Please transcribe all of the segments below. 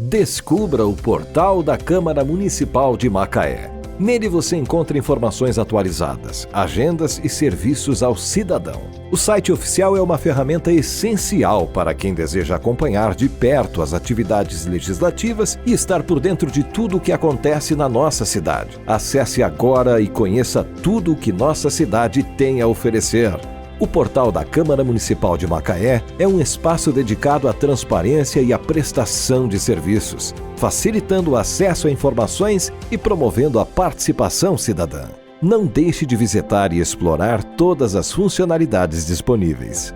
Descubra o portal da Câmara Municipal de Macaé. Nele você encontra informações atualizadas, agendas e serviços ao cidadão. O site oficial é uma ferramenta essencial para quem deseja acompanhar de perto as atividades legislativas e estar por dentro de tudo o que acontece na nossa cidade. Acesse agora e conheça tudo o que nossa cidade tem a oferecer. O portal da Câmara Municipal de Macaé é um espaço dedicado à transparência e à prestação de serviços, facilitando o acesso a informações e promovendo a participação cidadã. Não deixe de visitar e explorar todas as funcionalidades disponíveis.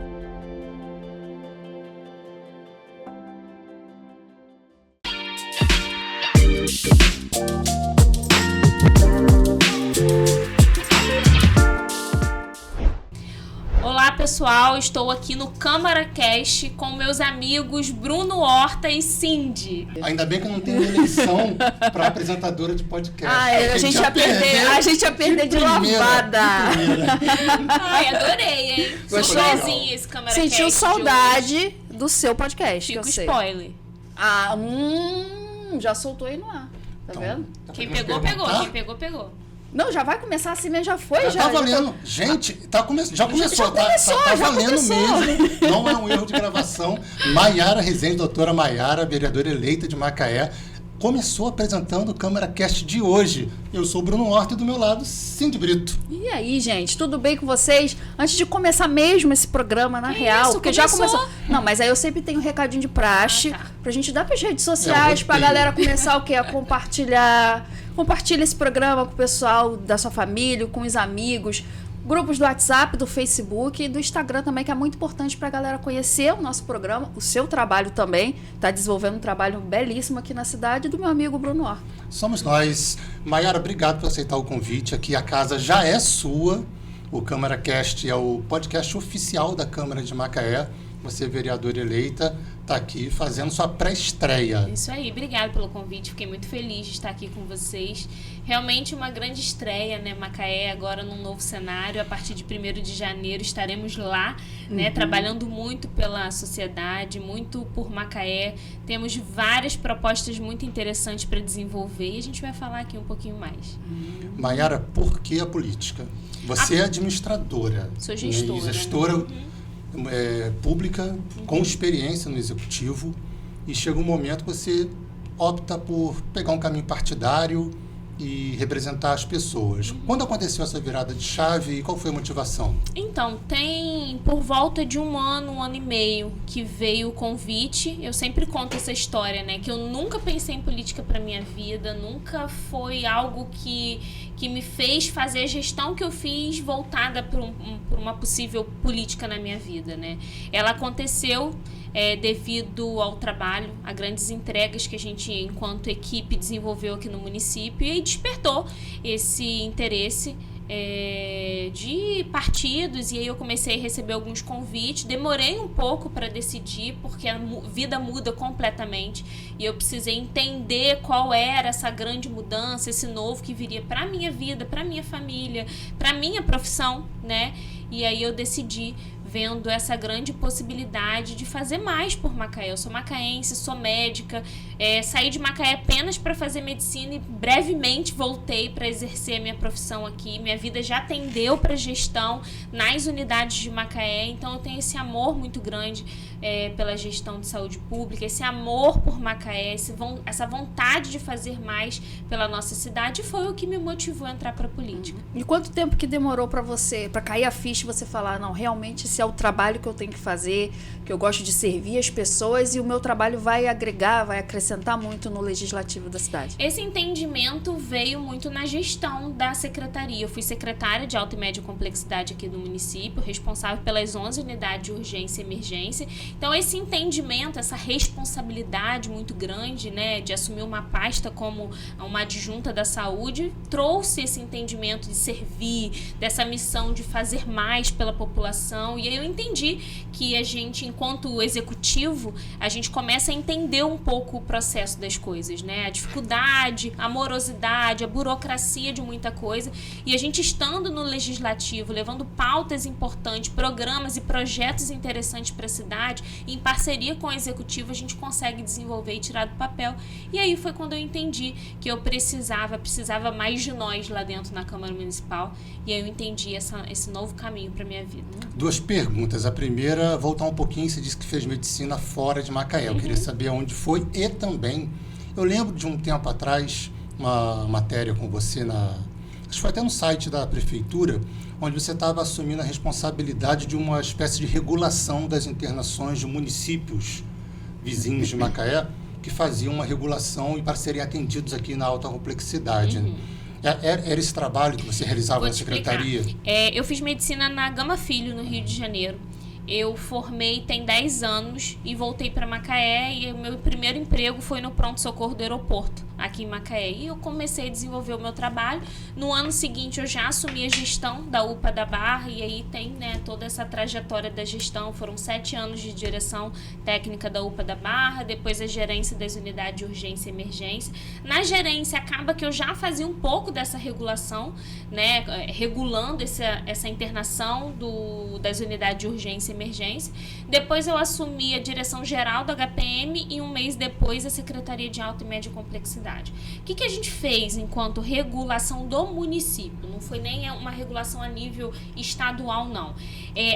Olá pessoal, estou aqui no Câmara Cast com meus amigos Bruno Horta e Cindy. Ainda bem que não tem eleição para apresentadora de podcast. A gente ia perder de lavada. Ai, adorei, hein? Surpresinha esse Câmara Cast. Sentiu saudade do seu podcast, Fica que eu sei. Spoiler. Já soltou aí no ar. Tá vendo? Quem pegou, pegou. Quem pegou, pegou. Não, já vai começar assim mesmo, já foi, já. Tá valendo. Gente, já começou. Tá valendo mesmo. Não é um erro de gravação. Maiara Rezende, doutora Maiara, vereadora eleita de Macaé, começou apresentando o Câmara Cast de hoje. Eu sou o Bruno Horta e do meu lado, Cindy Brito. E aí, gente, tudo bem com vocês? Antes de começar mesmo esse programa, na real, porque já começou. Não, mas aí eu sempre tenho um recadinho de praxe, pra gente dar pras redes sociais, pra galera começar o quê? A compartilhar. Compartilha esse programa com o pessoal da sua família, com os amigos, grupos do WhatsApp, do Facebook e do Instagram também, que é muito importante para a galera conhecer o nosso programa, o seu trabalho também. Está desenvolvendo um trabalho belíssimo aqui na cidade do meu amigo Bruno Horta. Somos nós. Maiara, obrigado por aceitar o convite. Aqui a casa já é sua. O Câmara Cast é o podcast oficial da Câmara de Macaé. Você, vereadora eleita, está aqui fazendo sua pré-estreia. Isso aí, obrigado pelo convite, fiquei muito feliz de estar aqui com vocês. Realmente uma grande estreia, né? Macaé agora num novo cenário, a partir de 1º de janeiro estaremos lá, né? Trabalhando muito pela sociedade, muito por Macaé. Temos várias propostas muito interessantes para desenvolver e a gente vai falar aqui um pouquinho mais. Maiara, por que a política? Você é administradora. Sou gestora. Gestora pública, com experiência no executivo, e chega um momento que você opta por pegar um caminho partidário e representar as pessoas. Quando aconteceu essa virada de chave e qual foi a motivação? Então, tem por volta de um ano e meio que veio o convite. Eu sempre conto essa história, né? Que eu nunca pensei em política para minha vida, nunca foi algo que me fez fazer a gestão que eu fiz voltada por uma possível política na minha vida, né? Ela aconteceu devido ao trabalho, a grandes entregas que a gente, enquanto equipe, desenvolveu aqui no município, e aí despertou esse interesse de partidos, e aí eu comecei a receber alguns convites. Demorei um pouco para decidir, porque a vida muda completamente e eu precisei entender qual era essa grande mudança, esse novo que viria para a minha vida, para a minha família, para a minha profissão, né? E aí eu decidi, vendo essa grande possibilidade de fazer mais por Macaé. Eu sou macaense, sou médica, saí de Macaé apenas para fazer medicina e brevemente voltei para exercer a minha profissão aqui. Minha vida já tendeu para gestão nas unidades de Macaé, então eu tenho esse amor muito grande pela gestão de saúde pública, esse amor por Macaé, essa vontade de fazer mais pela nossa cidade, foi o que me motivou a entrar para a política. E quanto tempo que demorou para você, para cair a ficha e você falar, não, realmente esse é o trabalho que eu tenho que fazer, que eu gosto de servir as pessoas e o meu trabalho vai agregar, vai acrescentar muito no legislativo da cidade? Esse entendimento veio muito na gestão da secretaria. Eu fui secretária de alta e média complexidade aqui do município, responsável pelas 11 unidades de urgência e emergência. Então, esse entendimento, essa responsabilidade muito grande, né, de assumir uma pasta como uma adjunta da saúde, trouxe esse entendimento de servir, dessa missão de fazer mais pela população. E aí eu entendi que a gente, enquanto executivo, a gente começa a entender um pouco o processo das coisas, né? A dificuldade, a morosidade, a burocracia de muita coisa. E a gente estando no legislativo, levando pautas importantes, programas e projetos interessantes para a cidade, em parceria com o executivo, a gente consegue desenvolver e tirar do papel. E aí foi quando eu entendi que eu precisava mais de nós lá dentro na Câmara Municipal. E aí eu entendi esse novo caminho para minha vida. 2 perguntas. A primeira, voltar um pouquinho, você disse que fez medicina fora de Macaé. Eu queria saber onde foi e também, eu lembro de um tempo atrás, uma matéria com você, acho que foi até no site da prefeitura, onde você estava assumindo a responsabilidade de uma espécie de regulação das internações de municípios vizinhos de Macaé, que faziam uma regulação e para serem atendidos aqui na alta complexidade. Era esse trabalho que você realizava na secretaria? Eu fiz medicina na Gama Filho, no Rio de Janeiro. Eu formei tem 10 anos e voltei para Macaé e o meu primeiro emprego foi no pronto-socorro do aeroporto, aqui em Macaé. E eu comecei a desenvolver o meu trabalho. No ano seguinte eu já assumi a gestão da UPA da Barra e aí tem, né, toda essa trajetória da gestão. Foram 7 anos de direção técnica da UPA da Barra, depois a gerência das unidades de urgência e emergência. Na gerência acaba que eu já fazia um pouco dessa regulação, né, regulando essa internação das unidades de urgência e emergência. Depois eu assumi a direção geral da HPM e um mês depois a Secretaria de Alta e Média Complexidade. O que a gente fez enquanto regulação do município? Não foi nem uma regulação a nível estadual, não.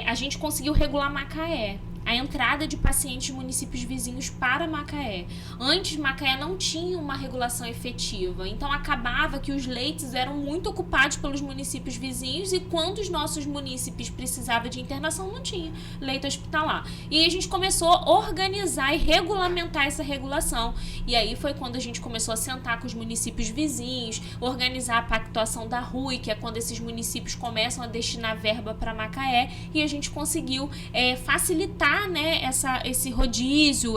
A gente conseguiu regular Macaé. A entrada de pacientes de municípios vizinhos para Macaé. Antes, Macaé não tinha uma regulação efetiva, então acabava que os leitos eram muito ocupados pelos municípios vizinhos e quando os nossos munícipes precisavam de internação, não tinha leito hospitalar. E a gente começou a organizar e regulamentar essa regulação. E aí foi quando a gente começou a sentar com os municípios vizinhos, organizar a pactuação da RUI, que é quando esses municípios começam a destinar verba para Macaé, e a gente conseguiu facilitar, né, esse rodízio,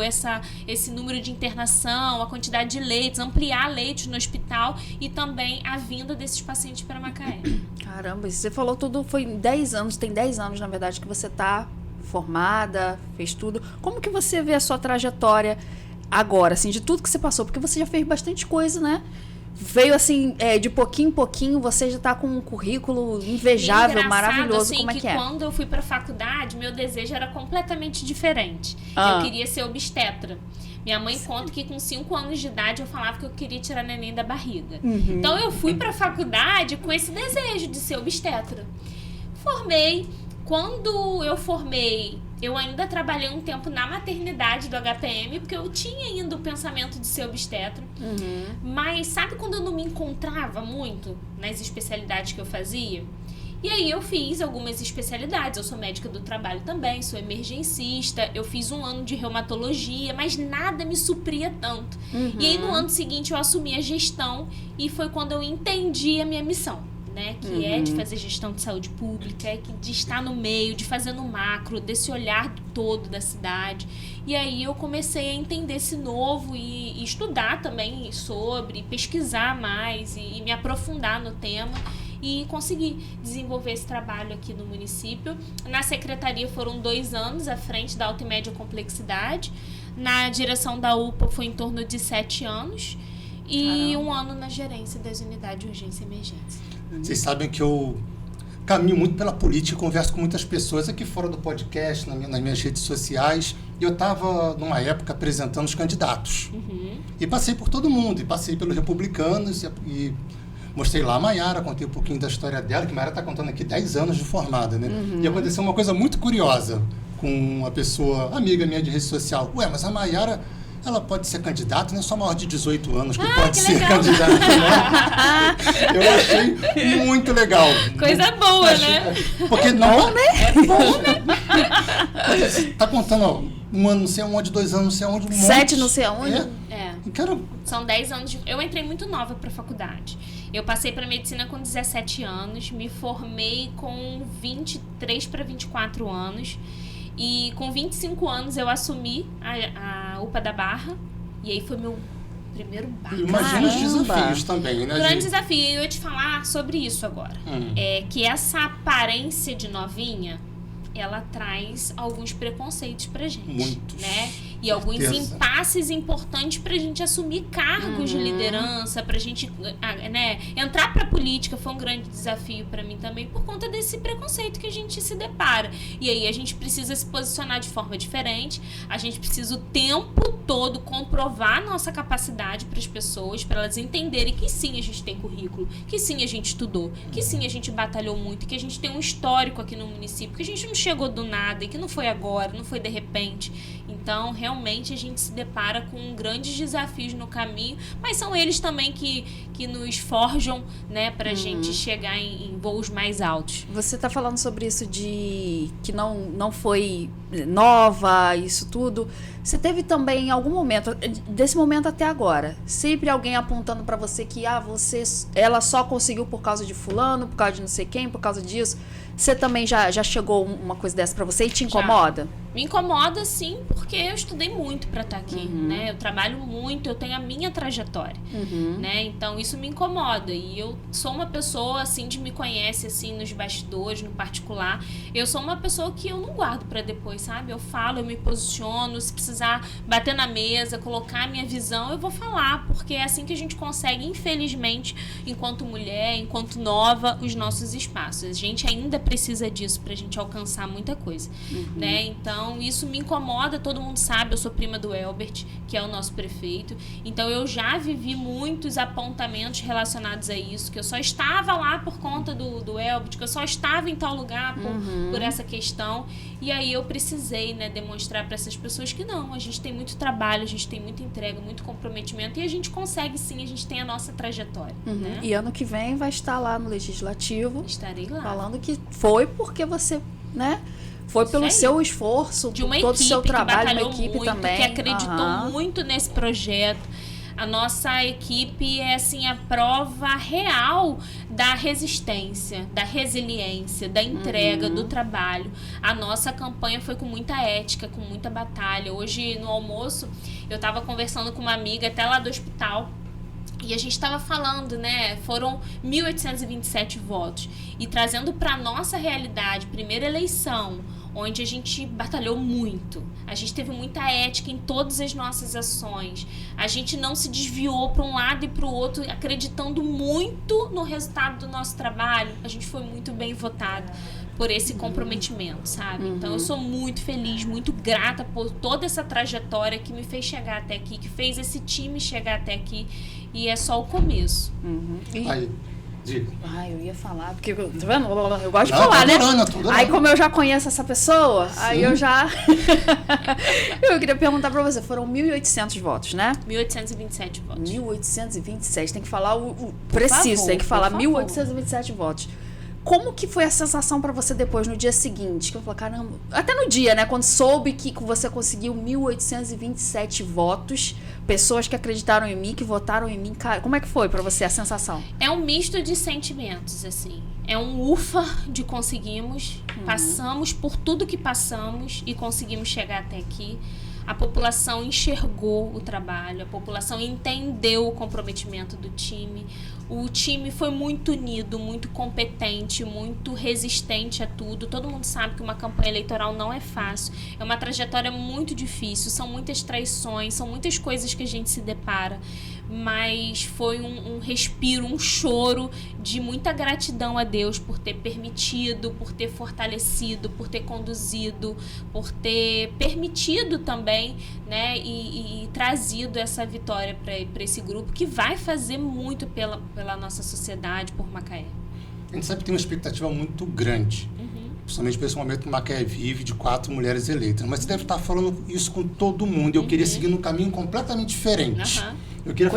esse número de internação, a quantidade de leitos, ampliar leitos no hospital e também a vinda desses pacientes para Macaé. Caramba, você falou tudo, foi 10 anos, tem 10 anos, na verdade, que você está formada, fez tudo. Como que você vê a sua trajetória agora, assim, de tudo que você passou? Porque você já fez bastante coisa, né? Veio assim, de pouquinho em pouquinho, você já está com um currículo invejável, maravilhoso. Assim, como é que é? Quando eu fui para a faculdade, meu desejo era completamente diferente. Eu queria ser obstetra. Minha mãe conta que com 5 anos de idade eu falava que eu queria tirar neném da barriga. Então eu fui para a faculdade com esse desejo de ser obstetra. Formei. Quando eu formei, eu ainda trabalhei um tempo na maternidade do HPM, porque eu tinha ainda o pensamento de ser obstetra. Mas sabe quando eu não me encontrava muito nas especialidades que eu fazia? E aí eu fiz algumas especialidades. Eu sou médica do trabalho também, sou emergencista, eu fiz 1 ano de reumatologia, mas nada me supria tanto. E aí no ano seguinte eu assumi a gestão e foi quando eu entendi a minha missão. Né, que é de fazer gestão de saúde pública, de estar no meio, de fazer no macro, desse olhar todo da cidade. E aí eu comecei a entender esse novo e estudar também sobre, pesquisar mais e me aprofundar no tema e consegui desenvolver esse trabalho aqui no município. Na secretaria foram 2 anos à frente da Alta e Média Complexidade. Na direção da UPA foi em torno de 7 anos. E 1 ano na gerência das unidades de urgência e emergência. Vocês sabem que eu caminho muito pela política, converso com muitas pessoas aqui fora do podcast, nas minhas redes sociais. E eu estava, numa época, apresentando os candidatos. E passei por todo mundo, e passei pelos republicanos, e mostrei lá a Maiara, contei um pouquinho da história dela, que a Maiara está contando aqui 10 anos de formada, né? E aconteceu uma coisa muito curiosa com uma pessoa, amiga minha de rede social. Ué, mas a Maiara, ela pode ser candidata, não é só maior de 18 anos que pode ser candidata, né? Eu achei muito legal. Coisa boa, né? Porque não... né? É bom, né? Você tá contando, ó, 1 ano não sei aonde, 2 anos não sei aonde, 7 não sei aonde. São 10 anos de... Eu entrei muito nova para faculdade. Eu passei para medicina com 17 anos, me formei com 23 para 24 anos. E com 25 anos eu assumi a UPA da Barra. E aí foi meu primeiro bar. Imagina os desafios também, né? Grande desafio. E eu ia te falar sobre isso agora. Que essa aparência de novinha ela traz alguns preconceitos pra gente. Muitos. Né? E alguns impasses importantes pra gente assumir cargos de liderança, pra gente, né, entrar pra política foi um grande desafio pra mim também, por conta desse preconceito que a gente se depara. E aí a gente precisa se posicionar de forma diferente, a gente precisa o tempo todo comprovar nossa capacidade pras pessoas, pra elas entenderem que sim, a gente tem currículo, que sim, a gente estudou, que sim, a gente batalhou muito, que a gente tem um histórico aqui no município, que a gente não chegou do nada e que não foi agora, não foi de repente. Então, realmente, a gente se depara com grandes desafios no caminho, mas são eles também que nos forjam, né, pra gente chegar em voos mais altos. Você tá falando sobre isso de que não foi nova, isso tudo. Você teve também em algum momento, desse momento até agora, sempre alguém apontando pra você que ela só conseguiu por causa de fulano, por causa de não sei quem, por causa disso. Você também já chegou uma coisa dessa pra você e te incomoda? Me incomoda, sim, porque eu estudei muito para estar aqui, né? Eu trabalho muito, eu tenho a minha trajetória, né? Então, isso me incomoda. E eu sou uma pessoa, assim, de me conhece, assim, nos bastidores, no particular. Eu sou uma pessoa que eu não guardo para depois, sabe? Eu falo, eu me posiciono. Se precisar bater na mesa, colocar a minha visão, eu vou falar. Porque é assim que a gente consegue, infelizmente, enquanto mulher, enquanto nova, os nossos espaços. A gente ainda precisa disso pra gente alcançar muita coisa, né? Então, isso me incomoda, todo mundo sabe, eu sou prima do Elbert, que é o nosso prefeito. Então, eu já vivi muitos apontamentos relacionados a isso, que eu só estava lá por conta do Elbert, que eu só estava em tal lugar por essa questão. E aí, eu precisei, né, demonstrar para essas pessoas que não, a gente tem muito trabalho, a gente tem muita entrega, muito comprometimento, e a gente consegue sim, a gente tem a nossa trajetória. Né? E ano que vem vai estar lá no Legislativo. Estarei lá. Falando que foi porque você, né? Foi pelo seu esforço, de uma por todo o seu trabalho, uma equipe muito, também. Que acreditou muito nesse projeto. A nossa equipe é, assim, a prova real da resistência, da resiliência, da entrega, do trabalho. A nossa campanha foi com muita ética, com muita batalha. Hoje, no almoço, eu estava conversando com uma amiga até lá do hospital. E a gente estava falando, né, foram 1.827 votos. E trazendo para a nossa realidade, primeira eleição, onde a gente batalhou muito. A gente teve muita ética em todas as nossas ações. A gente não se desviou para um lado e para o outro, acreditando muito no resultado do nosso trabalho. A gente foi muito bem votado por esse comprometimento, sabe? Então, eu sou muito feliz, muito grata por toda essa trajetória que me fez chegar até aqui, que fez esse time chegar até aqui. E é só o começo. Aí, diga. Eu ia falar, porque, tá vendo? Eu gosto de falar, né? Aí, como eu já conheço essa pessoa, aí eu já... Eu queria perguntar pra você, foram 1.800 votos, né? 1.827 votos. 1.827, tem que falar o preciso, tem que falar 1.827 votos. Como que foi a sensação pra você depois, no dia seguinte? Que eu falei, caramba, até no dia, né? Quando soube que você conseguiu 1.827 votos, pessoas que acreditaram em mim, que votaram em mim, cara, como é que foi pra você a sensação? É um misto de sentimentos, assim. É um ufa de conseguimos, passamos por tudo que passamos e conseguimos chegar até aqui. A população enxergou o trabalho, a população entendeu o comprometimento do time. O time foi muito unido, muito competente, muito resistente a tudo. Todo mundo sabe que uma campanha eleitoral não é fácil. É uma trajetória muito difícil, são muitas traições, são muitas coisas que a gente se depara. Mas foi um respiro, um choro de muita gratidão a Deus por ter permitido, por ter fortalecido, por ter conduzido, por ter permitido também, né, e trazido essa vitória para esse grupo que vai fazer muito pela nossa sociedade, por Macaé. A gente sabe que tem uma expectativa muito grande, principalmente por esse momento que Macaé vive de 4 mulheres eleitas. Mas você deve estar falando isso com todo mundo. Eu queria seguir num caminho completamente diferente. Eu queria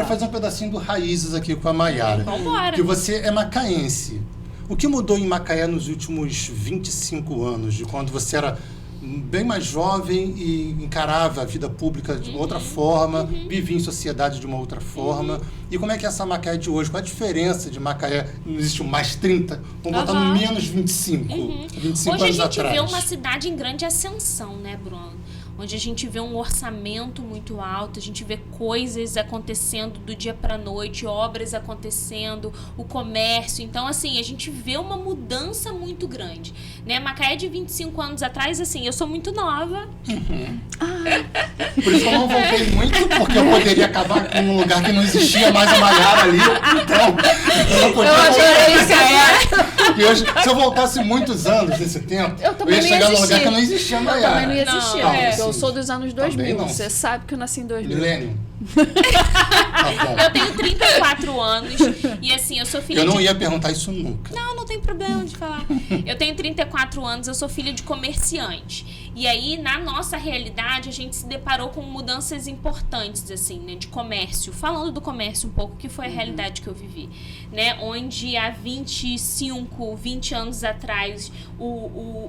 fazer um pedacinho do Raízes aqui com a Maiara. Vambora. Que você é macaense. O que mudou em Macaé nos últimos 25 anos, de quando você era bem mais jovem e encarava a vida pública de uma outra forma, vivia em sociedade de uma outra forma? E como é que é essa Macaé de hoje? Qual a diferença de Macaé? Não existe um mais 30? Vamos botar no menos 25, 25 hoje anos atrás. a gente vê uma cidade em grande ascensão, né, Bruno? onde a gente vê um orçamento muito alto, a gente vê coisas acontecendo do dia para a noite, obras acontecendo, o comércio. Então, assim, a gente vê uma mudança muito grande, né? Macaé de 25 anos atrás, assim, eu sou muito nova. Por isso que eu não voltei muito, porque eu poderia acabar com um lugar que não existia mais a Maiara ali. Então, eu não podia voltar. E hoje, se eu voltasse muitos anos nesse tempo, eu ia chegar num lugar que não existia a Maiara. Eu também não ia existir. Não, Eu sou dos anos 2000. não. Você sabe que eu nasci em 2000. Milênio. Tá bom. Eu tenho 34 anos e, assim, eu sou filha Eu não de... ia perguntar isso nunca. Não tem problema de falar. Eu tenho 34 anos, eu sou filha de comerciante. E aí, na nossa realidade, a gente se deparou com mudanças importantes, assim, né, de comércio. Falando do comércio um pouco, que foi a realidade que eu vivi, né? Onde há 25, 20 anos atrás,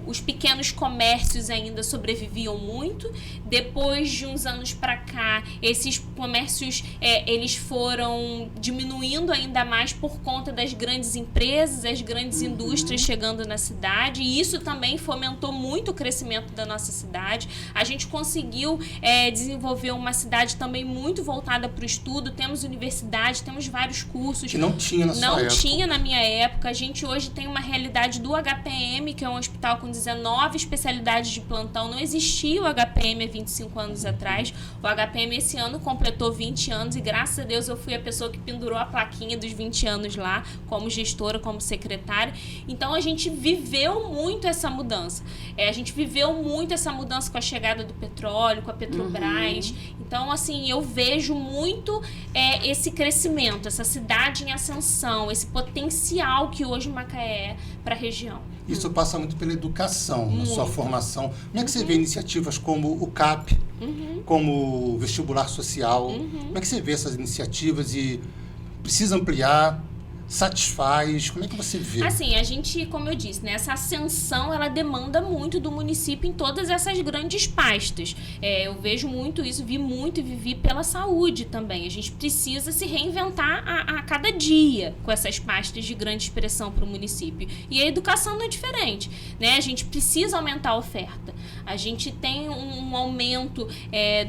os pequenos comércios ainda sobreviviam muito. Depois de uns anos para cá, esses comércios, eles foram diminuindo ainda mais por conta das grandes empresas, as grandes indústrias chegando na cidade. E isso também fomentou muito o crescimento da nossa cidade. A gente conseguiu desenvolver uma cidade também muito voltada para o estudo. Temos universidade, temos vários cursos. Que não tinha na sua época. Não tinha na minha época. A gente hoje tem uma realidade do HPM, que é um hospital com 19 especialidades de plantão. Não existia o HPM há 25 anos atrás. O HPM esse ano completou 20 anos e, graças a Deus, eu fui a pessoa que pendurou a plaquinha dos 20 anos lá, como gestora, como secretária. Então, a gente viveu muito essa mudança. A gente viveu muito essa mudança com a chegada do petróleo, com a Petrobras. Então, assim, eu vejo muito esse crescimento, essa cidade em ascensão, esse potencial que hoje Macaé é para a região. Isso passa muito pela educação, na sua formação. Como é que você vê iniciativas como o CAP, como o vestibular social? Como é que você vê essas iniciativas e precisa ampliar? Satisfaz? Como é que você vê? Assim, a gente, como eu disse, né, essa ascensão, ela demanda muito do município em todas essas grandes pastas. Eu vejo muito isso, vi muito e vivi pela saúde também. A gente precisa se reinventar a cada dia com essas pastas de grande expressão para o município. E a educação não é diferente, né? A gente precisa aumentar a oferta. A gente tem um aumento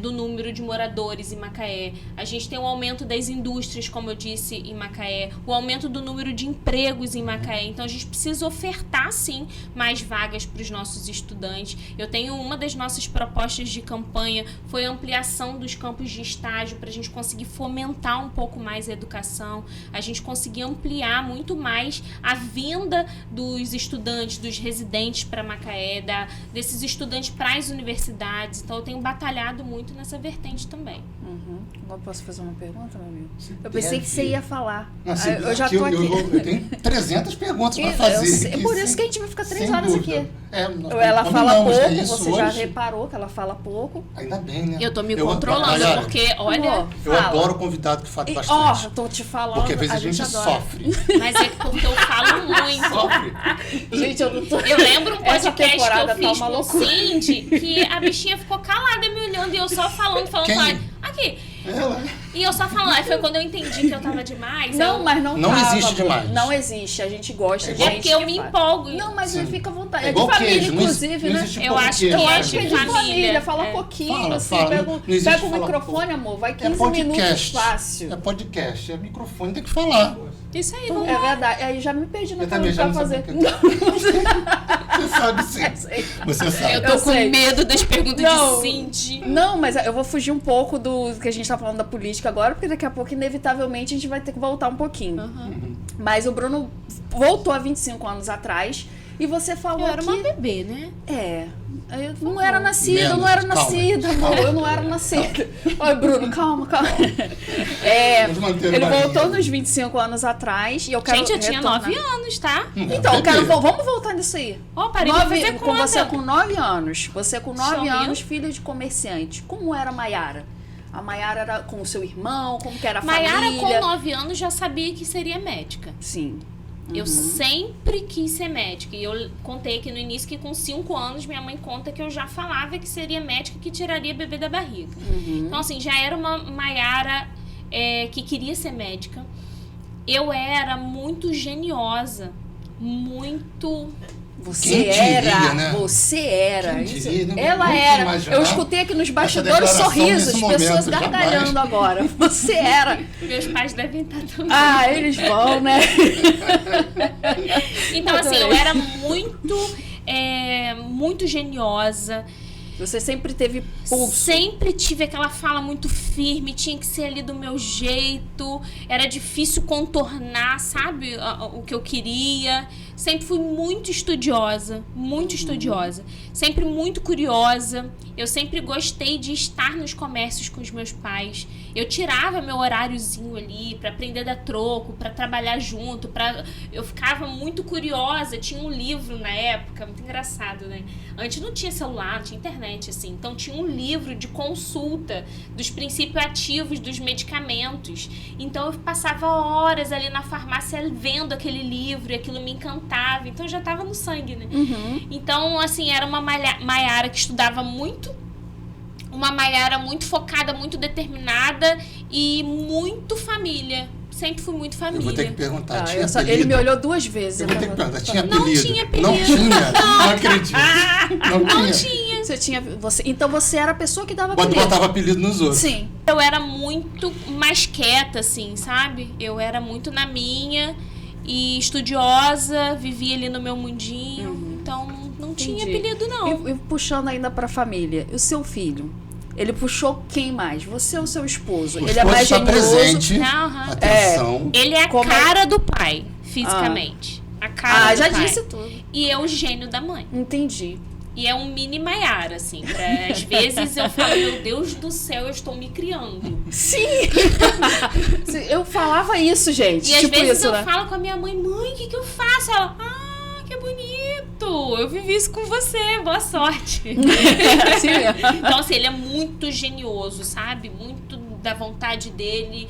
do número de moradores em Macaé. A gente tem um aumento das indústrias, como eu disse, em Macaé. O aumento do número de empregos em Macaé. Então, a gente precisa ofertar, sim, mais vagas para os nossos estudantes. Eu tenho uma das nossas propostas de campanha, foi a ampliação dos campos de estágio para a gente conseguir fomentar um pouco mais a educação, a gente conseguir ampliar muito mais a vinda dos estudantes, dos residentes para Macaé, desses estudantes para as universidades. Então, eu tenho batalhado muito nessa vertente também. Agora posso fazer uma pergunta, meu amigo? Eu pensei que você ia falar. Assim, eu já tô aqui. Eu tenho 300 perguntas para fazer. Por isso que a gente vai ficar 3 horas dúvida. aqui. Ela fala pouco, você hoje. já reparou que ela fala pouco. Ainda bem, né? Eu tô me controlando, porque, olha... Eu adoro convidado que fala bastante. Eu tô te falando. Porque às vezes a gente sofre. Mas é porque eu falo muito. Sofre. Gente, eu não tô... Eu lembro um podcast que eu fiz tá com o Cindy, que a bichinha ficou calada me olhando e eu só falando. Aqui. Ela. E eu só falando. Aí foi quando eu entendi que eu tava demais. Não, mas não existe demais. Não existe. A gente gosta de É gente porque eu me empolgo. Não, mas ele fica à vontade. É de família, queijo, inclusive, né? Eu acho que é de família. Fala pouquinho, assim. Pega o microfone, amor. Vai 15 minutos fácil. É podcast. É microfone, tem que falar. Isso aí, vamos lá. Verdade. Aí já me perdi no que eu vai fazer. Você sabe sim. Você sabe. Eu tô com medo das perguntas de Cindy. Não, mas eu vou fugir um pouco do que a gente tá falando da política agora, porque daqui a pouco, inevitavelmente, a gente vai ter que voltar um pouquinho. Mas o Bruno voltou há 25 anos atrás e você falou que... Eu era uma bebê, né? Eu não era nascida, amor. Eu não era nascida. Oi, Bruno, calma. Ele voltou nos 25 anos atrás e eu quero. Gente, eu tinha 9 anos, tá? Então, vamos voltar nisso aí. Parei de fazer conta. Você com 9 anos. Você com 9 anos, filha de comerciante. Como era a Maiara? A Maiara era com o seu irmão? Como que era a família? Maiara, com 9 anos, já sabia que seria médica. Sim. Eu sempre quis ser médica. E eu contei aqui no início que com 5 anos minha mãe conta que eu já falava que seria médica, que tiraria bebê da barriga. Então, assim, já era uma Maiara que queria ser médica. Eu era muito geniosa, muito... Você era. Ela era. Eu escutei aqui nos bastidores sorrisos, pessoas gargalhando agora. Você era. Meus pais devem estar também. Ah, eles vão, né? Então, assim, eu era muito geniosa. Você sempre teve pulso. Sempre tive aquela fala muito firme, tinha que ser ali do meu jeito, era difícil contornar, sabe, o que eu queria. Sempre fui muito estudiosa, sempre muito curiosa. Eu sempre gostei de estar nos comércios com os meus pais. Eu tirava meu horáriozinho ali para aprender a dar troco, para trabalhar junto, eu ficava muito curiosa. Tinha um livro na época, muito engraçado, né? Antes não tinha celular, não tinha internet, assim. Então tinha um livro de consulta dos princípios ativos dos medicamentos. Então eu passava horas ali na farmácia vendo aquele livro e aquilo me encantava. Então já estava no sangue, né? Então, assim, era uma Maiara que estudava muito, uma Maiara muito focada, muito determinada e muito família. Sempre fui muito família. Eu vou ter que perguntar, tinha apelido? Ele me olhou 2 vezes. Eu vou ter que perguntar, tinha apelido? Não tinha apelido. Não tinha? Não acredito. Não tinha. Então você era a pessoa que dava apelido. Quando botava apelido nos outros. Sim. Eu era muito mais quieta, assim, sabe? Eu era muito na minha e estudiosa, vivia ali no meu mundinho. Então não tinha apelido, não. E puxando ainda pra família, o seu filho? Ele puxou quem mais? Você ou o seu esposo? O ele é mais genioso. Presente. Atenção. Ele é a cara do pai, fisicamente. A cara do já pai. disse tudo. E é o gênio da mãe. Entendi. E é um mini Maiara, assim. Às vezes eu falo, meu Deus do céu, eu estou me criando. Sim! Eu falava isso, gente. E às vezes isso, eu né? falo com a minha mãe, o que eu faço? Ela, que bonito! Eu vivi isso com você, boa sorte. Sim. Então, assim, ele é muito genioso, sabe? Muito da vontade dele,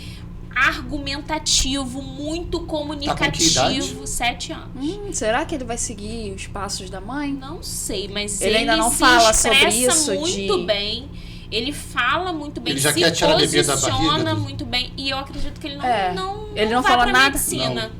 argumentativo, muito comunicativo. Tá 7 anos. Será que ele vai seguir os passos da mãe? Não sei, mas ele ainda não se fala expressa sobre isso muito bem. Ele fala muito bem, ele já se quer tirar a bebida da posiciona barriga muito bem. E eu acredito que ele não vai fala pra nada? medicina.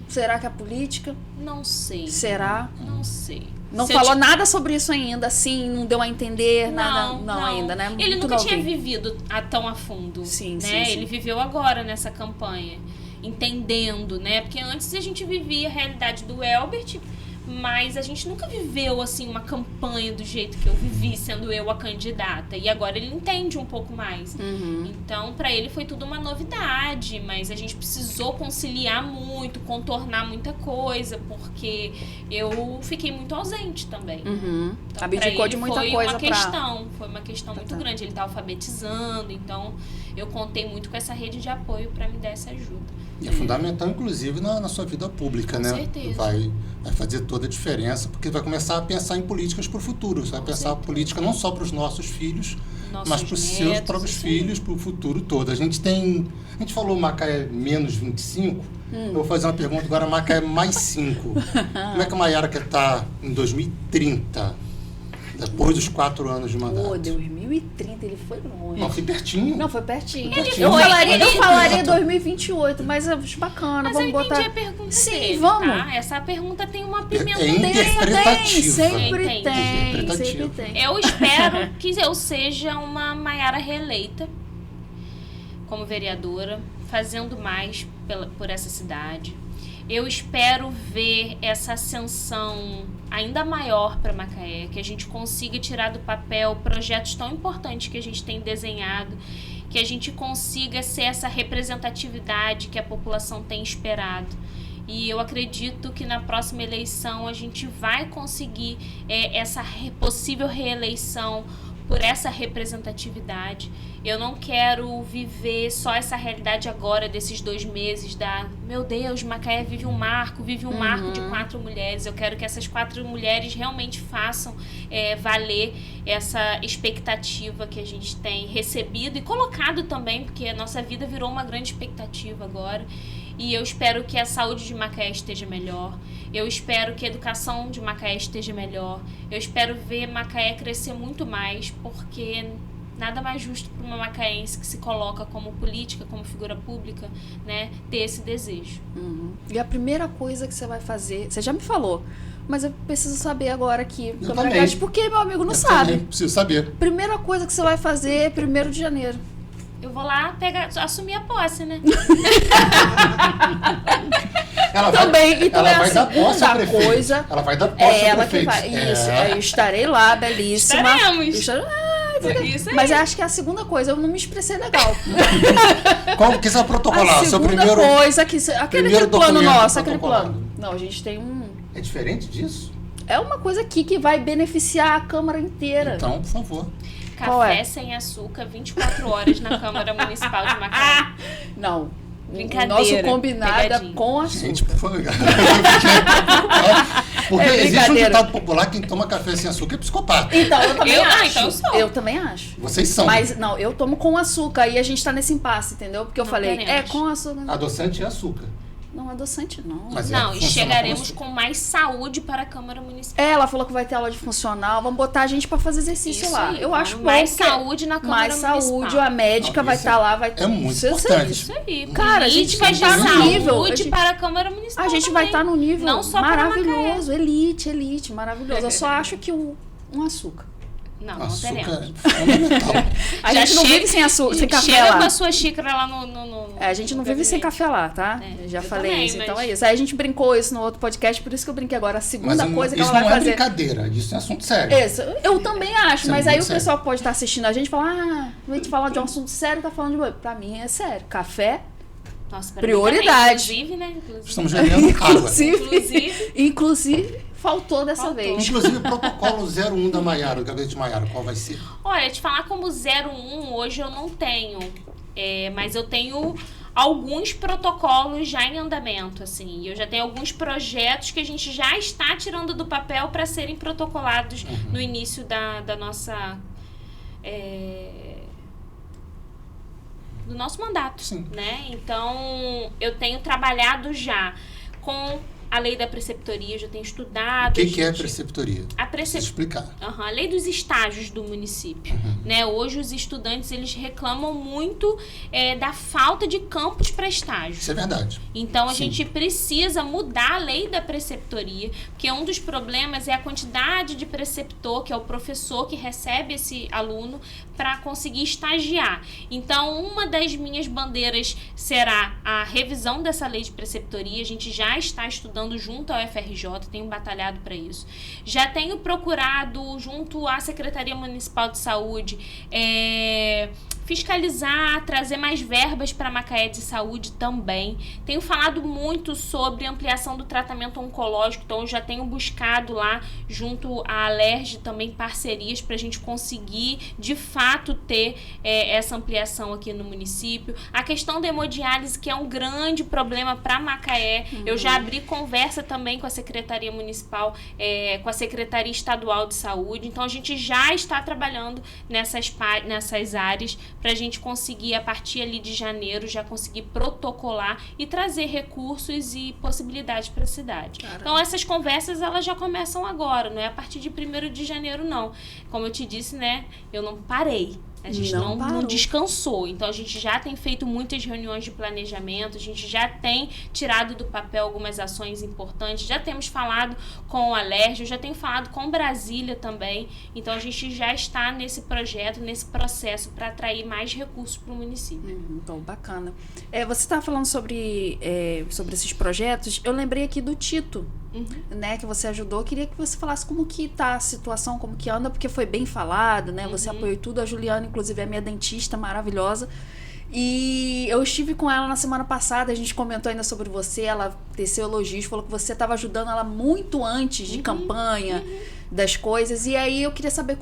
Será que a política? Não sei. Será? Não sei. Não falou nada sobre isso ainda, assim, não deu a entender nada, não ainda, né? Ele Muito nunca tinha novinho. vivido tão a fundo, sim, né? sim. Ele viveu agora nessa campanha, entendendo, né? Porque antes a gente vivia a realidade do Elbert, mas a gente nunca viveu, assim, uma campanha do jeito que eu vivi, sendo eu a candidata. E agora ele entende um pouco mais. Então, para ele foi tudo uma novidade, mas a gente precisou conciliar muito, contornar muita coisa, porque eu fiquei muito ausente também. Então, abdicou de muita coisa foi uma questão muito grande. Ele tá alfabetizando, então eu contei muito com essa rede de apoio para me dar essa ajuda. E é fundamental, inclusive, na sua vida pública, né? Com certeza. Vai fazer toda a diferença, porque vai começar a pensar em políticas para o futuro. Você vai pensar a política não só para os nossos filhos, mas para os seus próprios filhos, para o futuro todo. A gente falou Macaé menos 25, eu vou fazer uma pergunta agora, Macaé mais 5. Como é que a Maiara quer estar em 2030? Depois dos 4 anos de mandato. 2030, ele foi longe. Não, foi pertinho. Não, foi pertinho. Eu falaria 2028, mas acho bacana, vamos botar... a pergunta Sim, dele, vamos. Tá? Essa pergunta tem uma pimenta interpretativa. Sempre tem. Eu espero que eu seja uma Maiara reeleita como vereadora, fazendo mais por essa cidade. Eu espero ver essa ascensão ainda maior para Macaé, que a gente consiga tirar do papel projetos tão importantes que a gente tem desenhado, que a gente consiga ser essa representatividade que a população tem esperado. E eu acredito que na próxima eleição a gente vai conseguir essa possível reeleição por essa representatividade. Eu não quero viver só essa realidade agora, desses 2 meses, meu Deus, Macaé vive um marco de 4 mulheres. Eu quero que essas 4 mulheres realmente façam valer essa expectativa que a gente tem recebido e colocado também, porque a nossa vida virou uma grande expectativa agora. E eu espero que a saúde de Macaé esteja melhor. Eu espero que a educação de Macaé esteja melhor. Eu espero ver Macaé crescer muito mais, porque nada mais justo para uma macaense que se coloca como política, como figura pública, né, ter esse desejo. E a primeira coisa que você vai fazer, você já me falou, Mas eu preciso saber agora aqui, Eu Câmara também. Grátis, porque meu amigo não Eu sabe. também preciso saber. Primeira coisa que você vai fazer é 1º de janeiro. Eu vou lá assumir a posse, né? Ela Também, vai, então ela é vai a dar posse ao segunda prefeito. coisa. Ela vai dar posse É ao ela que prefeito. vai. Isso, eu estarei lá, belíssima. Estaremos. Isso aí. Mas eu acho que é a segunda coisa, eu não me expressei legal. Como que você vai protocolar? A Seu segunda primeiro... coisa, aquele plano documento nosso, aquele protocolado. plano. Não, a gente tem um... É diferente disso? É uma coisa aqui que vai beneficiar a Câmara inteira. Então, por favor. Qual é? Café sem açúcar, 24 horas na Câmara Municipal de Macaé. Não. Brincadeira, O nosso combinado pegadinha. com açúcar. Gente, por favor. Porque É existe um brincadeira. ditado popular: quem toma café sem açúcar é psicopata. Então, eu também acho. então sou. Eu também acho. Vocês são. Mas, não, eu tomo com açúcar e a gente tá nesse impasse, entendeu? Porque eu Não falei, queremos. com açúcar. Adoçante é açúcar. Não, adoçante não. Mas Não, e funciona chegaremos com com mais saúde para a Câmara Municipal. Ela falou que vai ter aula de funcional, vamos botar a gente pra fazer exercício Isso lá. aí, Eu vamos acho bom. mais porque saúde na Câmara mais Municipal. saúde, a médica Não, vai isso estar lá, vai é muito Isso eu sei. importante. Isso aí. Cara, a gente vai políticas de estar no nível, saúde a gente- para a Câmara Municipal A gente vai também. estar num nível Não só para maravilhoso, elite, maravilhoso. Eu só acho que um açúcar. Não, não açúcar teremos. é fundamental. A Já gente não chega- vive sem açúcar, sem café Chega lá. com a sua xícara lá no É, a gente não vive sem café lá, tá? É, Já eu falei também, isso, então mas- é isso. Aí a gente brincou isso no outro podcast, por isso que eu brinquei agora. A segunda Mas coisa que isso ela vai não é fazer. brincadeira, isso é assunto sério. Isso, eu também acho, Isso é mas aí muito o pessoal que pode estar assistindo a gente fala, a gente fala de um assunto sério, tá falando de boi. Pra mim é sério. Café, Nossa, pra prioridade. Mim também, inclusive, né? Inclusive. Estamos vendendo água. inclusive, faltou dessa Faltou. vez. Inclusive, o protocolo 01 da Maiara, do gabinete Maiara, qual vai ser? Olha, te falar como 01 hoje eu não tenho, mas eu tenho alguns protocolos já em andamento, assim. Eu já tenho alguns projetos que a gente já está tirando do papel para serem protocolados no início da nossa... do nosso mandato, Sim. né? Então, eu tenho trabalhado já com a lei da preceptoria, eu já tenho estudado... O que é preceptoria? A Precisa explicar. A lei dos estágios do município, né? Hoje os estudantes eles reclamam muito da falta de campos para estágio. Isso é verdade. Então a Sim. gente precisa mudar a lei da preceptoria, porque um dos problemas é a quantidade de preceptor, que é o professor que recebe esse aluno para conseguir estagiar. Então uma das minhas bandeiras será a revisão dessa lei de preceptoria. A gente já está estudando junto ao FRJ, tenho batalhado para isso. Já tenho procurado junto à Secretaria Municipal de Saúde fiscalizar, trazer mais verbas para Macaé de saúde também. Tenho falado muito sobre ampliação do tratamento oncológico, então eu já tenho buscado lá junto à Alerj também parcerias para a gente conseguir de fato ter essa ampliação aqui no município. A questão da hemodiálise, que é um grande problema para Macaé, eu já abri conversa também com a Secretaria Municipal, com a Secretaria Estadual de Saúde, então a gente já está trabalhando nessas áreas para a gente conseguir, a partir ali de janeiro, já conseguir protocolar e trazer recursos e possibilidades para a cidade. Caramba. Então, essas conversas, elas já começam agora, não é a partir de 1º de janeiro, não. Como eu te disse, né, eu não parei. A gente Não não parou. descansou. Então, a gente já tem feito muitas reuniões de planejamento, a gente já tem tirado do papel algumas ações importantes, já temos falado com o Alerj, eu já tenho falado com Brasília também. Então, a gente já está nesse projeto, nesse processo para atrair mais recursos para o município. Então, bacana. Você estava falando sobre esses projetos, eu lembrei aqui do Tito, né, que você ajudou. Eu queria que você falasse como que tá a situação, como que anda, porque foi bem falado, né? Você apoiou tudo. A Juliana, inclusive, é minha dentista maravilhosa. E eu estive com ela na semana passada, a gente comentou ainda sobre você, ela teceu elogios, falou que você estava ajudando ela muito antes de campanha, das coisas. E aí eu queria saber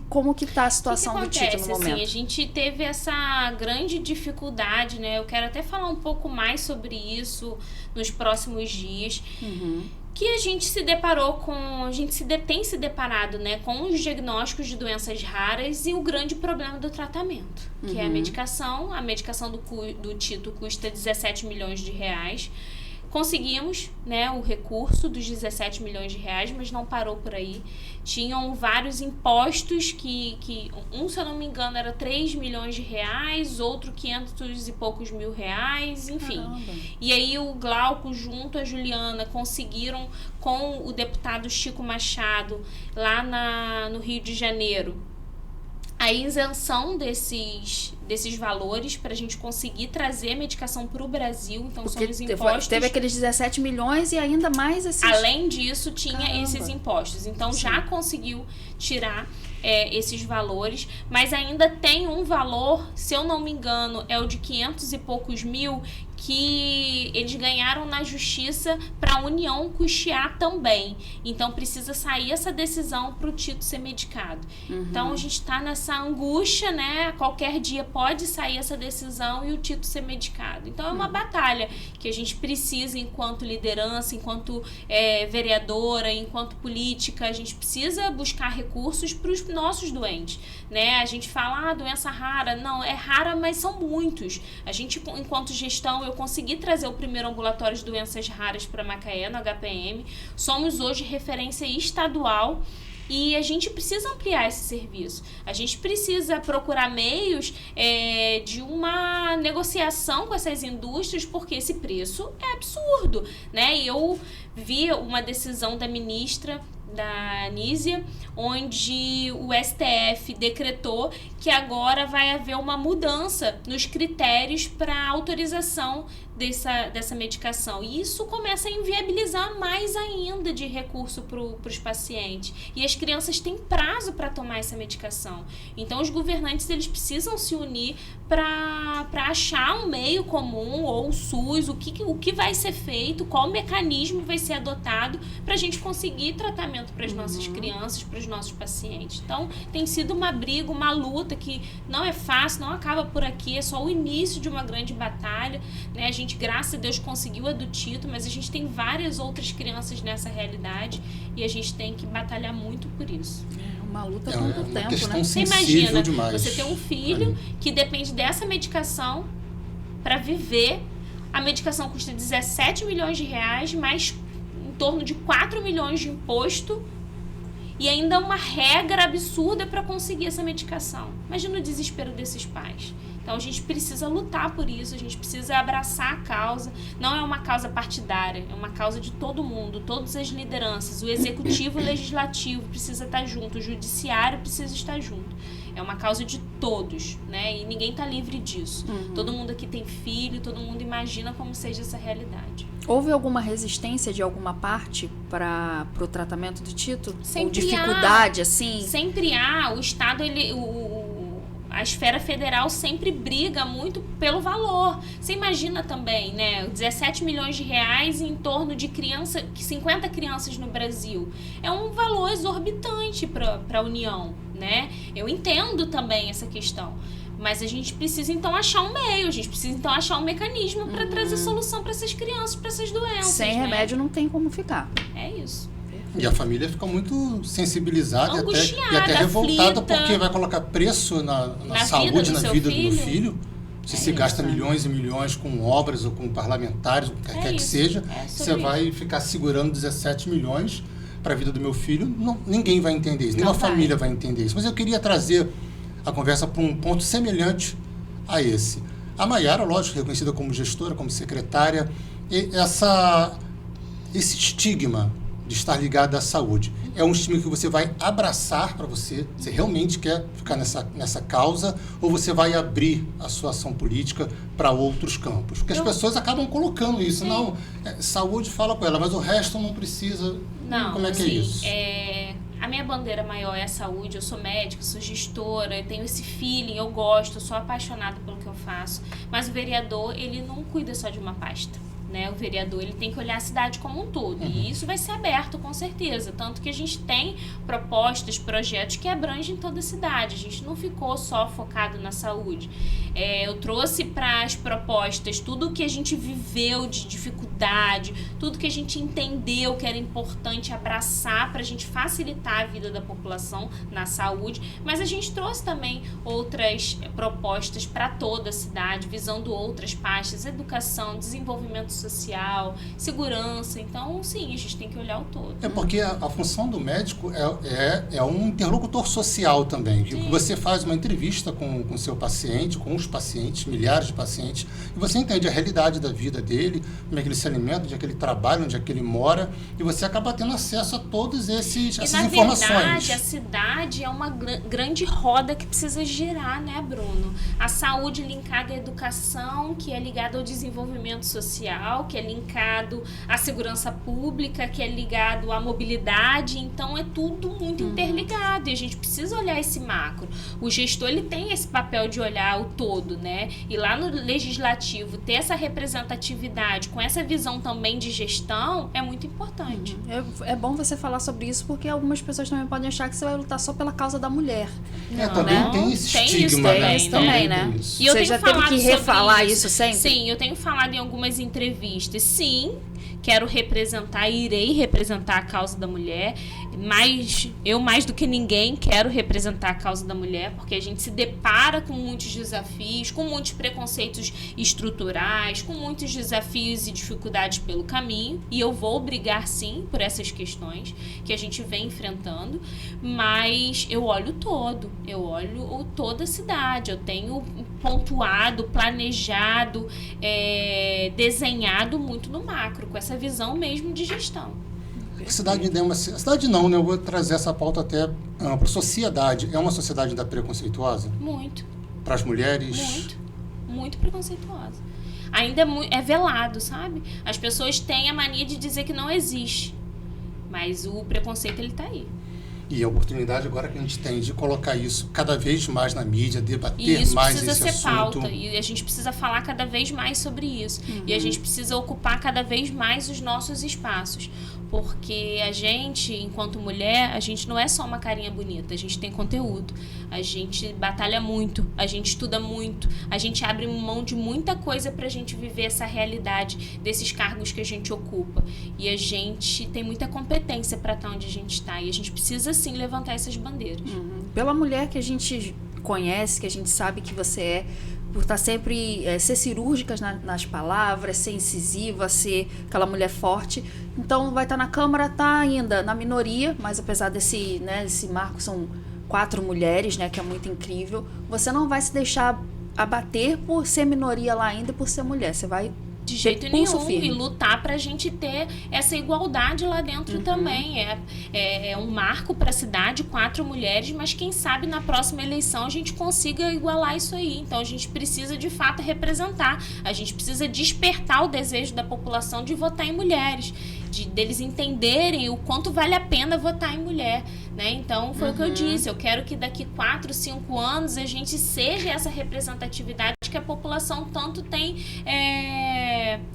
como que tá a situação do Tito no momento. Assim, a gente teve essa grande dificuldade, né? Eu quero até falar um pouco mais sobre isso nos próximos dias. Que a gente se deparou com, tem se deparado, né, com os diagnósticos de doenças raras e o grande problema do tratamento, que é a medicação. A medicação do Tito custa 17 milhões de reais. Conseguimos, né, o recurso dos 17 milhões de reais, mas não parou por aí. Tinham vários impostos que se eu não me engano, era 3 milhões de reais, outro 500 e poucos mil reais, enfim. Caramba. E aí o Glauco, junto à Juliana, conseguiram com o deputado Chico Machado, lá no Rio de Janeiro, a isenção desses valores para a gente conseguir trazer a medicação para o Brasil. Então, Porque são os impostos. teve aqueles 17 milhões e ainda mais esses... Além disso, tinha Caramba. esses impostos. Então, Sim. já conseguiu tirar esses valores, mas ainda tem um valor, se eu não me engano, é o de 500 e poucos mil, que eles ganharam na justiça para a União custear também. Então, precisa sair essa decisão para o Tito ser medicado. Então, a gente está nessa angústia, né? Qualquer dia pode sair essa decisão e o Tito ser medicado. Então, é uma batalha que a gente precisa, enquanto liderança, enquanto vereadora, enquanto política, a gente precisa buscar recursos para os nossos doentes, né? A gente fala, doença rara. Não, é rara, mas são muitos. A gente, enquanto gestão, eu consegui trazer o primeiro ambulatório de doenças raras para Macaé, no HPM. Somos hoje referência estadual e a gente precisa ampliar esse serviço. A gente precisa procurar meios de uma negociação com essas indústrias, porque esse preço é absurdo, né? E eu vi uma decisão da ministra da Anísia, onde o STF decretou que agora vai haver uma mudança nos critérios para autorização dessa medicação. E isso começa a inviabilizar mais ainda de recurso para os pacientes. E as crianças têm prazo para tomar essa medicação. Então, os governantes eles precisam se unir para achar um meio comum, ou o SUS, o que vai ser feito, qual mecanismo vai ser adotado para a gente conseguir tratamento para as nossas crianças, para os nossos pacientes. Então, tem sido uma briga, uma luta que não é fácil, não acaba por aqui, é só o início de uma grande batalha, né? A gente, graças a Deus, conseguiu a do Tito, mas a gente tem várias outras crianças nessa realidade e a gente tem que batalhar muito por isso. Uma luta por muito tempo, né? Você imagina, você ter um filho que depende dessa medicação para viver. A medicação custa 17 milhões de reais, mais em torno de 4 milhões de imposto e ainda uma regra absurda para conseguir essa medicação. Imagina o desespero desses pais. Então, a gente precisa lutar por isso, a gente precisa abraçar a causa. Não é uma causa partidária, é uma causa de todo mundo, todas as lideranças. O executivo e o legislativo precisa estar junto, o judiciário precisa estar junto. É uma causa de todos, né? E ninguém está livre disso. Todo mundo aqui tem filho, todo mundo imagina como seja essa realidade. Houve alguma resistência de alguma parte para o tratamento do Tito? Sempre ou dificuldade, assim? Sempre há. O Estado, a esfera federal sempre briga muito pelo valor. Você imagina também, né? 17 milhões de reais em torno de 50 crianças no Brasil. É um valor exorbitante para a União, né? Eu entendo também essa questão. Mas a gente precisa, então, achar um meio. A gente precisa, então, achar um mecanismo para trazer solução para essas crianças, para essas doenças. Sem remédio não tem como ficar. É isso. E a família fica muito sensibilizada Angustiada, e até revoltada, aflita. porque vai colocar preço na saúde, na vida do filho. Se gasta milhões e milhões com obras ou com parlamentares, o que quer que seja, você vai ficar segurando 17 milhões para a vida do meu filho. Ninguém vai entender isso, nenhuma família vai entender isso. Mas eu queria trazer a conversa para um ponto semelhante a esse. A Maiara, lógico, reconhecida como gestora, como secretária, e esse estigma de estar ligado à saúde. É um estigma que você vai abraçar para você realmente quer ficar nessa causa, ou você vai abrir a sua ação política para outros campos? Porque as pessoas acabam colocando isso. Sim. Não, saúde fala com ela, mas o resto não precisa. Não, como é que é isso? A minha bandeira maior é a saúde. Eu sou médica, sou gestora, eu tenho esse feeling, eu gosto, eu sou apaixonada pelo que eu faço. Mas o vereador, ele não cuida só de uma pasta. Né? O vereador ele tem que olhar a cidade como um todo. E isso vai ser aberto, com certeza. Tanto que a gente tem propostas, projetos que abrangem toda a cidade. A gente não ficou só focado na saúde. Eu trouxe para as propostas tudo o que a gente viveu de dificuldade, tudo que a gente entendeu que era importante abraçar para a gente facilitar a vida da população na saúde. Mas a gente trouxe também outras propostas para toda a cidade, visando outras pastas: educação, desenvolvimento social, segurança. Então, sim, a gente tem que olhar o todo. É porque a função do médico é um interlocutor social também. Sim. Você faz uma entrevista com o seu paciente, com os pacientes, milhares de pacientes, e você entende a realidade da vida dele, como é que ele se alimenta, onde é que ele trabalha, onde é que ele mora, e você acaba tendo acesso a todas essas informações. Na verdade, a cidade é uma grande roda que precisa girar, né, Bruno? A saúde linkada à educação, que é ligada ao desenvolvimento social, que é linkado à segurança pública, que é ligado à mobilidade. Então, é tudo muito interligado e a gente precisa olhar esse macro. O gestor, ele tem esse papel de olhar o todo, né? E lá no legislativo, ter essa representatividade com essa visão também de gestão é muito importante. É bom você falar sobre isso, porque algumas pessoas também podem achar que você vai lutar só pela causa da mulher. Também tem esse estigma, isso também, né? E eu você já teve que refalar isso sempre? Sim, eu tenho falado em algumas entrevistas. Sim, quero representar, irei representar a causa da mulher, mas eu mais do que ninguém quero representar a causa da mulher, porque a gente se depara com muitos desafios, com muitos preconceitos estruturais, com muitos desafios e dificuldades pelo caminho, e eu vou brigar sim por essas questões que a gente vem enfrentando, mas eu olho todo, eu olho toda a cidade, eu tenho pontuado, planejado, desenhado muito no macro, com essa visão mesmo de gestão. A cidade não, né? Eu vou trazer essa pauta até para a sociedade. É uma sociedade ainda preconceituosa? Muito. Para as mulheres? Muito. Muito preconceituosa. Ainda é velado, sabe? As pessoas têm a mania de dizer que não existe. Mas o preconceito, ele tá aí. E a oportunidade agora que a gente tem de colocar isso cada vez mais na mídia, debater mais esse assunto. Isso precisa ser pauta, e a gente precisa falar cada vez mais sobre isso. E a gente precisa ocupar cada vez mais os nossos espaços. Porque a gente, enquanto mulher, a gente não é só uma carinha bonita, a gente tem conteúdo, a gente batalha muito, a gente estuda muito, a gente abre mão de muita coisa pra gente viver essa realidade desses cargos que a gente ocupa. E a gente tem muita competência pra estar onde a gente está, e a gente precisa sim levantar essas bandeiras. Pela mulher que a gente conhece, que a gente sabe que você é, por estar sempre, ser cirúrgicas nas palavras, ser incisiva, ser aquela mulher forte. Então, vai estar na Câmara, está ainda na minoria, mas apesar desse marco, são 4 mulheres, né, que é muito incrível. Você não vai se deixar abater por ser minoria lá ainda e por ser mulher. Você vai de jeito nenhum, e lutar pra gente ter essa igualdade lá dentro também. É um marco pra cidade, 4 mulheres, mas quem sabe na próxima eleição a gente consiga igualar isso aí. Então a gente precisa de fato representar, a gente precisa despertar o desejo da população de votar em mulheres, deles entenderem o quanto vale a pena votar em mulher, né? Então foi o que eu disse, eu quero que daqui 4, 5 anos a gente seja essa representatividade que a população tanto tem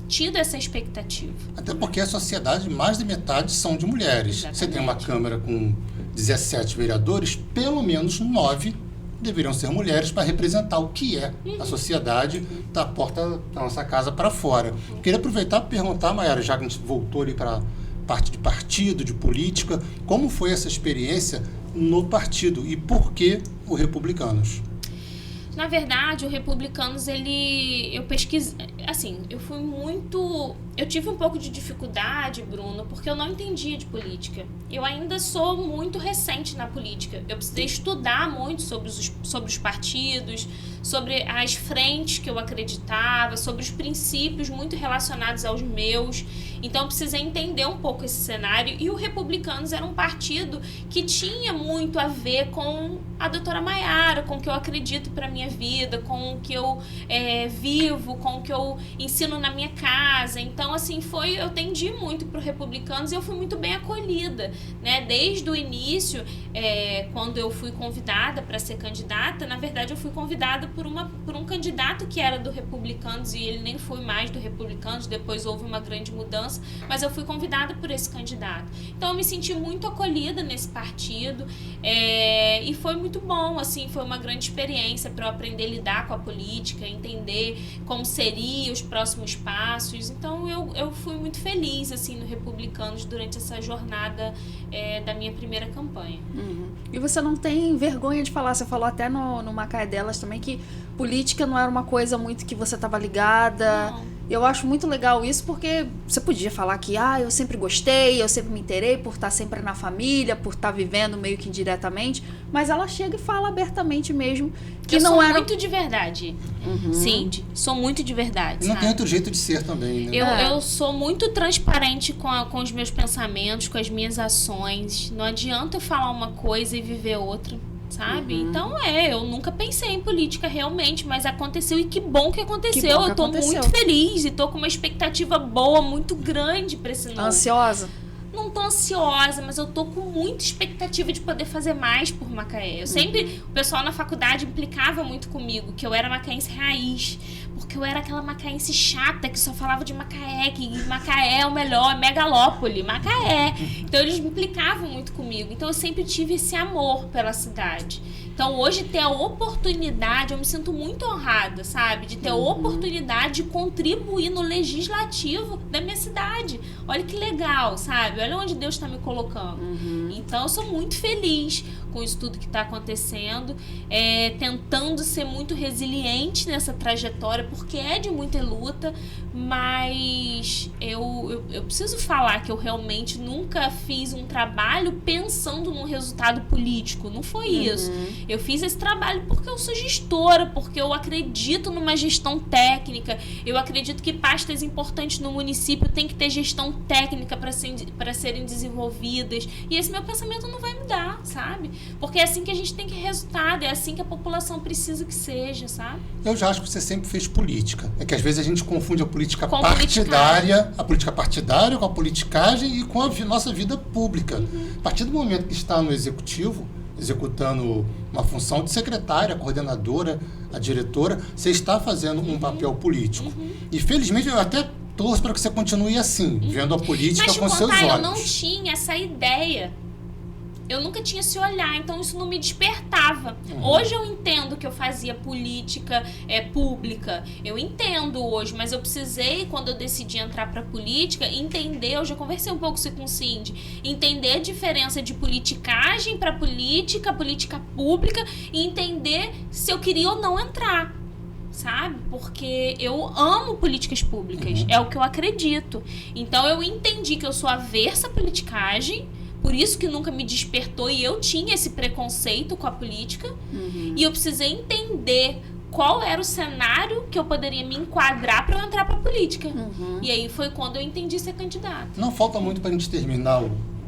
tido essa expectativa. Até porque a sociedade, mais de metade são de mulheres. Exatamente. Você tem uma Câmara com 17 vereadores, pelo menos 9 deveriam ser mulheres para representar o que é a sociedade da porta da nossa casa para fora. Queria aproveitar para perguntar, Maiara, já que a gente voltou ali para a parte de partido, de política, como foi essa experiência no partido e por que o Republicanos? Na verdade, o Republicanos, eu pesquisei, assim, eu tive um pouco de dificuldade, Bruno, porque eu não entendia de política. Eu ainda sou muito recente na política. Eu precisei estudar muito sobre os partidos, sobre as frentes que eu acreditava, sobre os princípios muito relacionados aos meus. Então, eu precisei entender um pouco esse cenário. E o Republicanos era um partido que tinha muito a ver com a doutora Maiara, com o que eu acredito para minha vida, com o que eu vivo, com o que eu ensino na minha casa. Então, assim, eu tendi muito para o Republicanos e eu fui muito bem acolhida, né? Desde o início, quando eu fui convidada para ser candidata, na verdade eu fui convidada por um candidato que era do Republicanos e ele nem foi mais do Republicanos, depois houve uma grande mudança, mas eu fui convidada por esse candidato. Então eu me senti muito acolhida nesse partido e foi muito bom, assim, foi uma grande experiência para eu aprender a lidar com a política, entender como seriam os próximos passos. Então eu fui muito feliz, assim, no Republicanos durante essa jornada da minha primeira campanha. E você não tem vergonha de falar, você falou até no Macaé Delas também que política não era uma coisa muito que você estava ligada. Não. Eu acho muito legal isso, porque você podia falar que eu sempre gostei, eu sempre me inteirei por estar sempre na família, por estar vivendo meio que indiretamente, mas ela chega e fala abertamente mesmo que eu não sou era... muito de verdade, Cindy. Sou muito de verdade, Não sabe? tem outro jeito de ser também, né? Eu sou muito transparente com os meus pensamentos, com as minhas ações. Não adianta eu falar uma coisa e viver outra, sabe? Então eu nunca pensei em política realmente, mas aconteceu e que bom que aconteceu. Eu tô muito feliz e tô com uma expectativa boa, muito grande pra esse novo. Ansiosa? Não tô ansiosa, mas eu tô com muita expectativa de poder fazer mais por Macaé. Eu sempre, o pessoal na faculdade implicava muito comigo, que eu era macaense raiz, porque eu era aquela macaense chata que só falava de Macaé, que Macaé é o melhor, megalópole, Macaé. Então eles implicavam muito comigo. Então eu sempre tive esse amor pela cidade. Então hoje ter a oportunidade, eu me sinto muito honrada, sabe? De ter a oportunidade de contribuir no legislativo da minha cidade. Olha que legal, sabe? Olha onde Deus está me colocando. Então eu sou muito feliz com isso tudo que está acontecendo, tentando ser muito resiliente nessa trajetória, porque é de muita luta, mas eu preciso falar que eu realmente nunca fiz um trabalho pensando num resultado político. Não foi isso. Eu fiz esse trabalho porque eu sou gestora, porque eu acredito numa gestão técnica, eu acredito que pastas importantes no município têm que ter gestão técnica para serem desenvolvidas, e esse meu pensamento não vai mudar, sabe? Porque é assim que a gente tem que resultado, é assim que a população precisa que seja, sabe? Eu já acho que você sempre fez política. É que às vezes a gente confunde a política partidária, com a politicagem e com a nossa vida pública. A partir do momento que está no executivo, executando uma função de secretária, coordenadora, a diretora, você está fazendo um papel político. E felizmente eu até torço para que você continue assim, vendo a política com seus olhos. Eu não tinha essa ideia. Eu nunca tinha esse olhar, então isso não me despertava. Hoje eu entendo que eu fazia política pública. Eu entendo hoje, mas eu precisei, quando eu decidi entrar para política, entender, eu já conversei um pouco com o Cindy, entender a diferença de politicagem para política pública, e entender se eu queria ou não entrar. Sabe? Porque eu amo políticas públicas, é o que eu acredito. Então eu entendi que eu sou aversa à politicagem, por isso que nunca me despertou, e eu tinha esse preconceito com a política, e eu precisei entender qual era o cenário que eu poderia me enquadrar para eu entrar para a política. E aí foi quando eu entendi ser candidata. Não falta muito para a gente terminar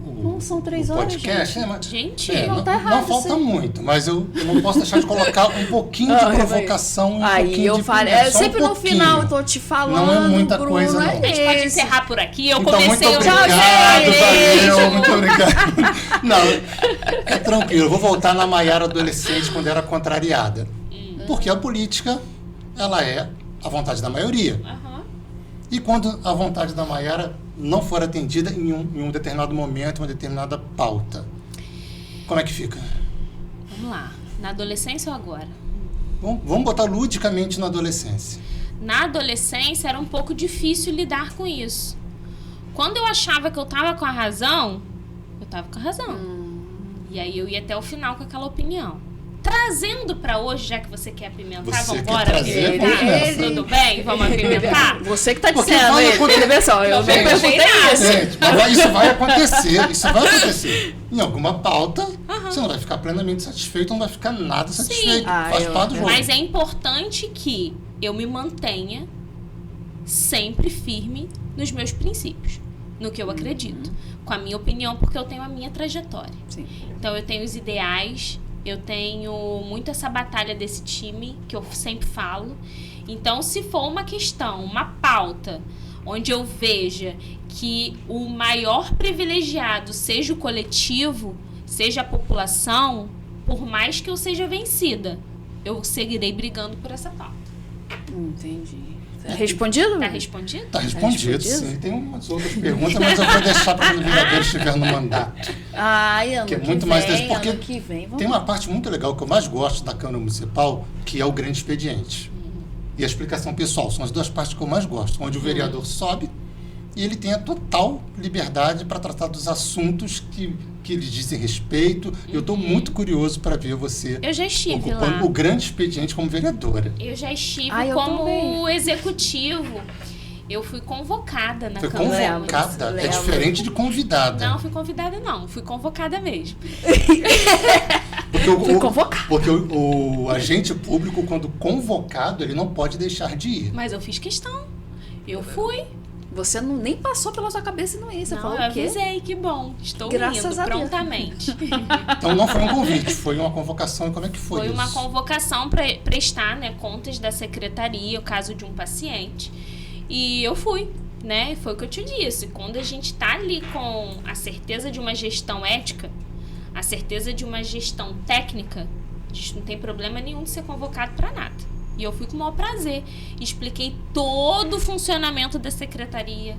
Não, são 3 horas, podcast, gente. Não falta muito, mas eu não posso deixar de colocar um pouquinho de provocação, pouquinho de pimenta, sempre no final eu tô te falando, não é muita Bruno, coisa, não. A gente pode encerrar por aqui. Eu então, comecei muito obrigado, muito obrigado. Não, é tranquilo, eu vou voltar na Maiara adolescente quando era contrariada. Porque a política, ela é a vontade da maioria. E quando a vontade da Maiara não for atendida em um determinado momento, uma determinada pauta, como é que fica? Vamos lá. Na adolescência ou agora? Bom, vamos botar ludicamente na adolescência. Na adolescência era um pouco difícil lidar com isso. Quando eu achava que eu tava com a razão, eu tava com a razão. E aí eu ia até o final com aquela opinião. Trazendo pra hoje, já que você quer apimentar, vamos embora apimentar? Tudo bem? Vamos apimentar? Você que tá dizendo, eu não perguntei isso. Gente, mas isso vai acontecer. Em alguma pauta, você não vai ficar plenamente satisfeito, não vai ficar nada satisfeito. Faz parte do jogo. Mas é importante que eu me mantenha sempre firme nos meus princípios, no que eu acredito, com a minha opinião, porque eu tenho a minha trajetória. Então eu tenho os ideais, eu tenho muito essa batalha desse time, que eu sempre falo. Então, se for uma questão, uma pauta, onde eu veja que o maior privilegiado seja o coletivo, seja a população, por mais que eu seja vencida, eu seguirei brigando por essa pauta. Entendi. Respondido? Tá respondido? Tá respondido, sim. Tem umas outras perguntas, mas eu vou deixar para quando o vereador estiver no mandato. Ano que é que muito vem, mais desse, porque ano que vem, tem uma parte muito legal que eu mais gosto da Câmara Municipal, que é o grande expediente. E a explicação pessoal, são as duas partes que eu mais gosto, onde o vereador sobe e ele tem a total liberdade para tratar dos assuntos que lhe dizem respeito. Eu estou muito curioso para ver você eu já estive ocupando lá. o grande expediente como vereadora. Eu já estive como executivo. Eu fui convocada na Foi Câmara convocada? Municipal. É diferente de convidada. Não, fui convidada não. Fui convocada mesmo. Fui convocada. Porque o agente público, quando convocado, ele não pode deixar de ir. Mas eu fiz questão. Eu fui. Você nem passou pela sua cabeça e não ia. Você falou eu o quê? avisei, que bom. Estou Graças indo a Deus. prontamente. Então não foi um convite, foi uma convocação. E como é que foi Foi isso? uma convocação para prestar, né, contas da secretaria, o caso de um paciente. E eu fui, né? E foi o que eu te disse. Quando a gente tá ali com a certeza de uma gestão ética, a certeza de uma gestão técnica, a gente não tem problema nenhum de ser convocado para nada. E eu fui com o maior prazer. Expliquei todo o funcionamento da secretaria,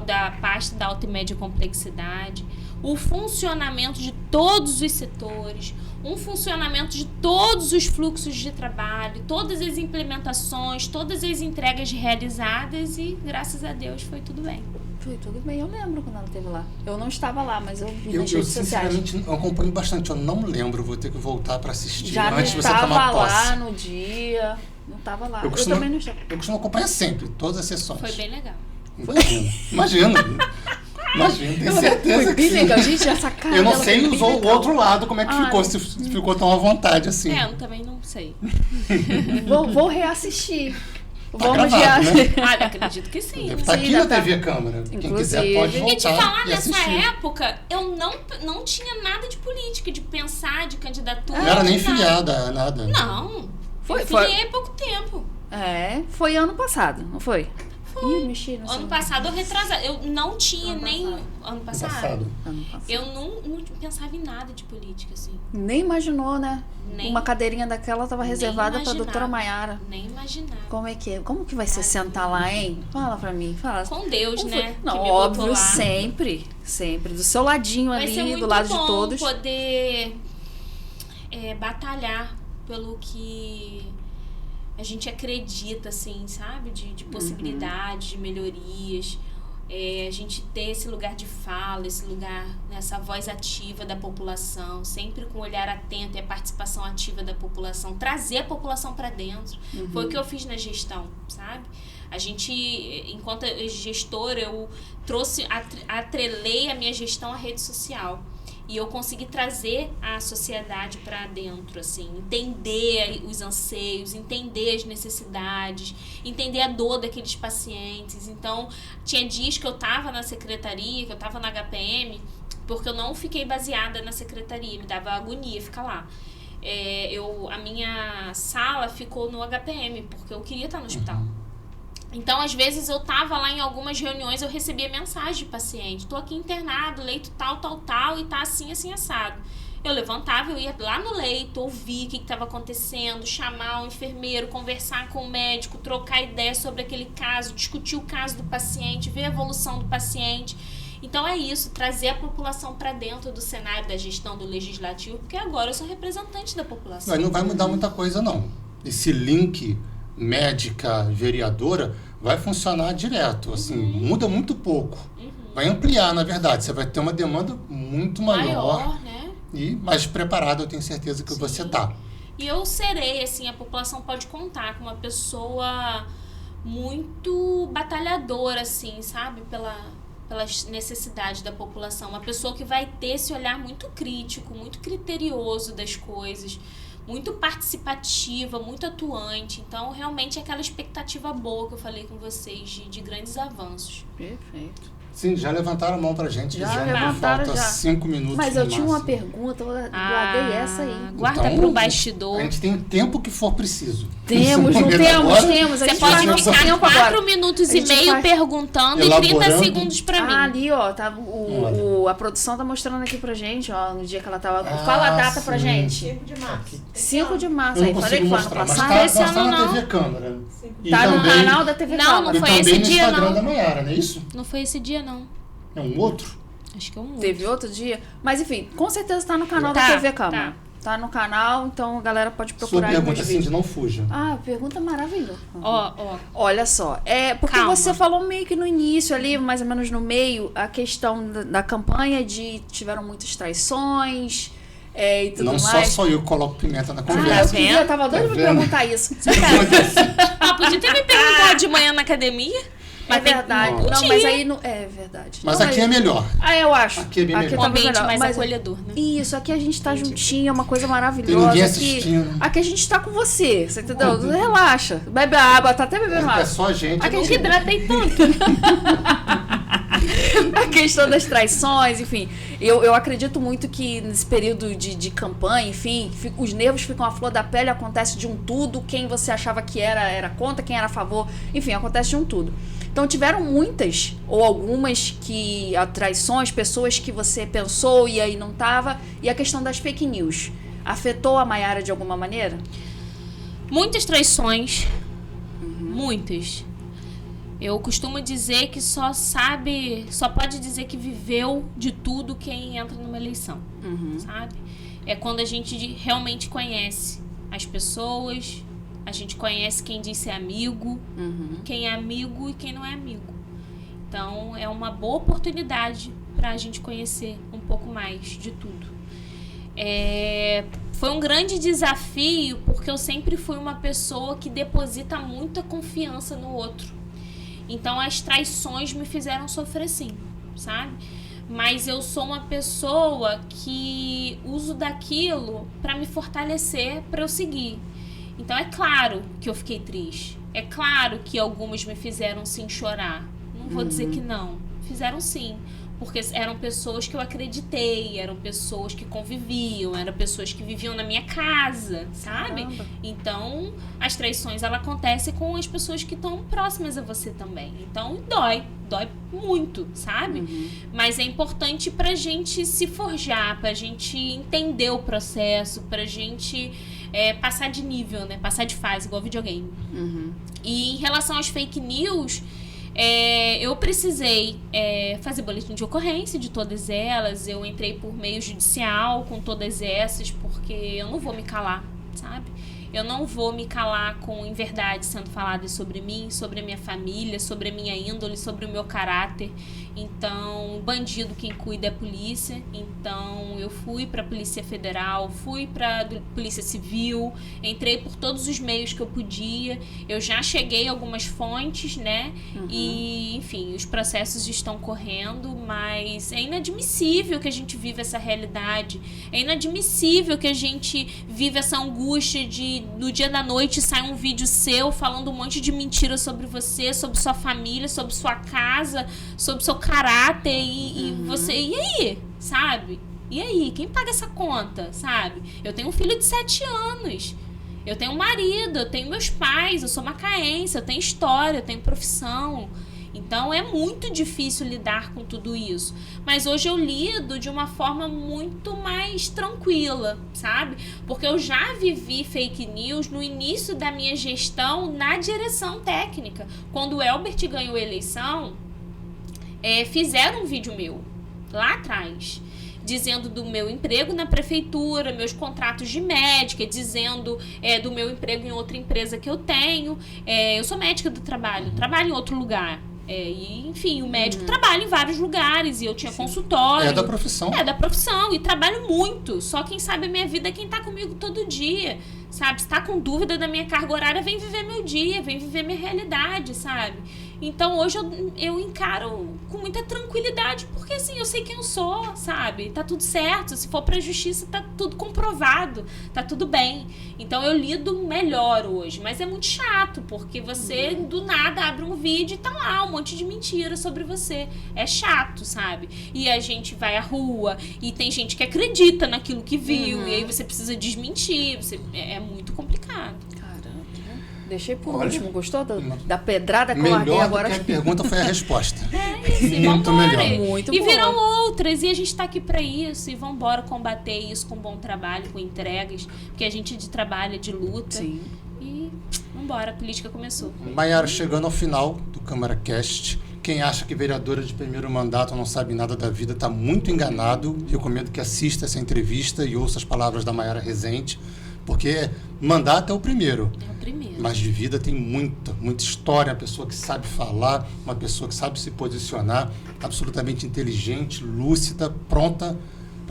da pasta da alta e média complexidade, o funcionamento de todos os setores, um funcionamento de todos os fluxos de trabalho, todas as implementações, todas as entregas realizadas e, graças a Deus, foi tudo bem. Foi tudo bem, eu lembro quando ela esteve lá. Eu não estava lá, mas eu vi Eu nas redes sociais. sinceramente, eu acompanho bastante. Eu não lembro, vou ter que voltar para assistir Já não antes de você estava tomar posse. lá no dia, não estava lá. Eu também não estava. Eu costumo acompanhar sempre, todas as sessões. Foi bem legal. Imagino, tenho certeza Foi que bem sim. legal, gente, essa cara Eu não dela sei foi bem o legal. outro lado, como é que ficou, se ficou tão à vontade assim. Eu também não sei. Vou reassistir. Tá Vamos gravado, reassistir. Ah, eu acredito que sim. Deve estar aqui Sim, na deve TV Câmara. Quem Inclusive. quiser pode voltar E te falar, e nessa assistir. época, eu não tinha nada de política, de pensar, de candidatura. Não era nem de nada. filiada, nada. Não. Foi- Eu foi- filiei há pouco tempo. Foi ano passado, não foi? Foi. Ih, mexi no Ano celular. passado eu retrasada. Eu não tinha Ano nem. passado. Ano No passado? passado. Ano passado. Eu não pensava em nada de política, assim. Nem imaginou, né? Nem- Uma cadeirinha daquela estava reservada para a imaginava. doutora Maiara. Nem imaginava. Como que vai ser sentar lá, hein? Fala pra mim, fala. Com Deus, Como né? foi? que Não, me botou óbvio, lá. sempre. Do seu ladinho Vai ser ali, muito do lado bom de todos. poder batalhar pelo que a gente acredita, assim, sabe? De possibilidades, de melhorias. A gente ter esse lugar de fala, esse lugar, né, essa voz ativa da população, sempre com o olhar atento e a participação ativa da população, trazer a população para dentro. Foi o que eu fiz na gestão, sabe? A gente, enquanto gestora, eu atrelei a minha gestão à rede social. E eu consegui trazer a sociedade para dentro, assim, entender os anseios, entender as necessidades, entender a dor daqueles pacientes. Então, tinha dias que eu estava na secretaria, que eu estava na HPM, porque eu não fiquei baseada na secretaria, me dava agonia ficar lá. A minha sala ficou no HPM, porque eu queria estar no hospital. Então, às vezes, eu tava lá em algumas reuniões, eu recebia mensagem de paciente. Tô aqui internado, leito tal, e tá assim, assado. Eu levantava, eu ia lá no leito, ouvir o que estava acontecendo, chamar o enfermeiro, conversar com o médico, trocar ideia sobre aquele caso, discutir o caso do paciente, ver a evolução do paciente. Então, é isso, trazer a população para dentro do cenário da gestão do legislativo, porque agora eu sou representante da população. Mas não vai mudar muita coisa, não. Esse link médica vereadora vai funcionar direto, assim, muda muito pouco. Vai ampliar, na verdade, você vai ter uma demanda muito maior, né? E mais preparada, eu tenho certeza que você tá. E eu serei, assim, a população pode contar com uma pessoa muito batalhadora, assim, sabe? Pelas necessidades da população. Uma pessoa que vai ter esse olhar muito crítico, muito criterioso das coisas, muito participativa, muito atuante. Então, realmente, é aquela expectativa boa que eu falei com vocês de grandes avanços. Perfeito. Sim, já levantaram a mão pra gente, Já dizendo que levantaram, falta já. 5 minutos Mas no eu tinha uma máximo. pergunta, eu guardei essa aí. Guarda Então, pro bastidor. A gente tem o tempo que for preciso. Temos, não Nesse temos, momento agora, temos. A Você gente pode faz nosso ficar tempo 4 agora. minutos A e gente meio faz- perguntando e 30 Elaborando. segundos pra mim. Ali, ó, tá, a produção tá mostrando aqui pra gente, ó, no dia que ela tava... Ah, Fala a data pra sim. gente. 5 de março. 5 de março, Eu aí. não Falei consigo que foi ano mostrar, mas passado. tá, Esse nós tá ano na não. TV Câmara. E Tá no também, canal da TV Não, Câmara. e foi também esse no dia, Instagram não. da Maiara, não é isso? Não foi esse dia, não. É um outro? Acho que é um Teve outro dia. Mas enfim, com certeza tá no canal Tá, da TV Câmara. Tá no canal, então a galera pode Sua procurar aí pergunta, nos Cindy, vídeos. não fuja. Ah, pergunta maravilhosa. Ó. Olha só, porque Calma. você falou meio que no início ali, mais ou menos no meio, a questão da campanha tiveram muitas traições e tudo Não mais. só eu que coloco pimenta na Ah, conversa. eu queria, eu tava doida Tá pra vendo? perguntar isso. Ah, podia ter me perguntado de manhã na academia? É verdade. Não, mas aí não... É verdade. Mas não, aqui é melhor. Eu acho. Aqui é bem melhor. Um ambiente melhor. mais Mas acolhedor, né? Isso, aqui a gente tá juntinho, é uma coisa maravilhosa. Tem ninguém assistindo. Aqui a gente tá com você entendeu? Relaxa. Bebe água, tá até bebendo água. É só a gente. Aqui a gente Hidratei tanto. A questão das traições, enfim. Eu acredito muito que nesse período de campanha, enfim, os nervos ficam à flor da pele, acontece de um tudo. Quem você achava que era contra, quem era a favor, enfim, acontece de um tudo. Então tiveram muitas ou algumas traições, pessoas que você pensou e aí não tava. E a questão das fake news afetou a Maiara de alguma maneira? Muitas traições. Muitas. Eu costumo dizer que só pode dizer que viveu de tudo quem entra numa eleição, sabe? É quando a gente realmente conhece as pessoas, a gente conhece quem diz ser amigo, quem é amigo e quem não é amigo. Então, é uma boa oportunidade para a gente conhecer um pouco mais de tudo. Foi um grande desafio, porque eu sempre fui uma pessoa que deposita muita confiança no outro. Então, as traições me fizeram sofrer sim, sabe? Mas eu sou uma pessoa que uso daquilo para me fortalecer, para eu seguir. Então, é claro que eu fiquei triste. É claro que algumas me fizeram sim chorar. Não vou dizer que não. Fizeram sim. Porque eram pessoas que eu acreditei, eram pessoas que conviviam, eram pessoas que viviam na minha casa, sabe? Caramba. Então, as traições, ela acontecem com as pessoas que estão próximas a você também. Então, dói muito, sabe? Mas é importante pra gente se forjar, pra gente entender o processo, pra gente passar de nível, né? Passar de fase, igual videogame. E em relação às fake news... eu precisei fazer boletim de ocorrência de todas elas. Eu entrei por meio judicial com todas essas, porque eu não vou me calar, sabe? Eu não vou me calar com inverdades sendo faladas sobre mim, sobre a minha família, sobre a minha índole, sobre o meu caráter. Então, bandido quem cuida é a polícia. Então, eu fui para a Polícia Federal, fui para a Polícia Civil, entrei por todos os meios que eu podia. Eu já cheguei a algumas fontes, né? E, enfim, os processos estão correndo, mas é inadmissível que a gente viva essa realidade. É inadmissível que a gente viva essa angústia de, no dia da noite, sai um vídeo seu falando um monte de mentira sobre você, sobre sua família, sobre sua casa, sobre seu caráter e você... E aí, sabe? E aí? Quem paga essa conta, sabe? Eu tenho um filho de 7 anos. Eu tenho um marido, eu tenho meus pais, eu sou macaense, eu tenho história, eu tenho profissão. Então, é muito difícil lidar com tudo isso. Mas hoje eu lido de uma forma muito mais tranquila, sabe? Porque eu já vivi fake news no início da minha gestão na direção técnica. Quando o Elbert ganhou a eleição, fizeram um vídeo meu, lá atrás, dizendo do meu emprego na prefeitura, meus contratos de médica, dizendo do meu emprego em outra empresa que eu tenho. Eu sou médica do trabalho, trabalho em outro lugar. E, enfim, o médico trabalha em vários lugares e eu tinha consultório. É da profissão. É da profissão e trabalho muito. Só quem sabe a minha vida é quem tá comigo todo dia, sabe? Se tá com dúvida da minha carga horária, vem viver meu dia, vem viver minha realidade, sabe? Então, hoje eu encaro com muita tranquilidade, porque, assim, eu sei quem eu sou, sabe? Tá tudo certo. Se for pra justiça, tá tudo comprovado. Tá tudo bem. Então, eu lido melhor hoje. Mas é muito chato, porque você, do nada, abre um vídeo e tá lá um monte de mentira sobre você. É chato, sabe? E a gente vai à rua e tem gente que acredita naquilo que viu. E aí você precisa desmentir. É muito complicado. Deixei por último. Gostou da pedrada que eu larguei agora? Melhor do que a pergunta foi a resposta. Muito melhor. Muito e boa. virão outras. E a gente tá aqui pra isso. E vambora combater isso com bom trabalho, com entregas. Porque a gente é de trabalho, é de luta. Sim. E vambora, a política começou. Maiara, chegando ao final do CâmaraCast, quem acha que vereadora de primeiro mandato não sabe nada da vida está muito enganado. Recomendo que assista essa entrevista e ouça as palavras da Maiara Rezende, porque mandato é o primeiro. É o primeiro. Mas de vida tem muita história, uma pessoa que sabe falar, uma pessoa que sabe se posicionar, absolutamente inteligente, lúcida, pronta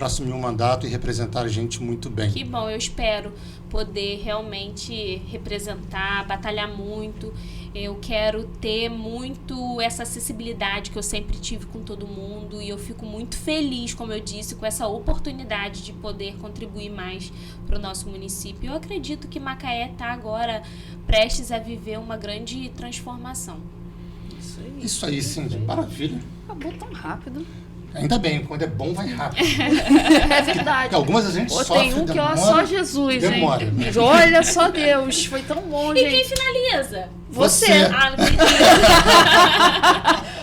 para assumir um mandato e representar a gente muito bem. Que bom, eu espero poder realmente representar, batalhar muito. Eu quero ter muito essa acessibilidade que eu sempre tive com todo mundo, e eu fico muito feliz, como eu disse, com essa oportunidade de poder contribuir mais para o nosso município. Eu acredito que Macaé está agora prestes a viver uma grande transformação. Isso aí, Cindy, maravilha. Acabou tão rápido. Ainda bem, quando é bom vai rápido. É verdade. Porque algumas a gente sofre, tem um que demora, só Jesus, demora, hein? né? Olha só Deus, foi tão bom, E gente. quem finaliza? Você. Ah, não acredito.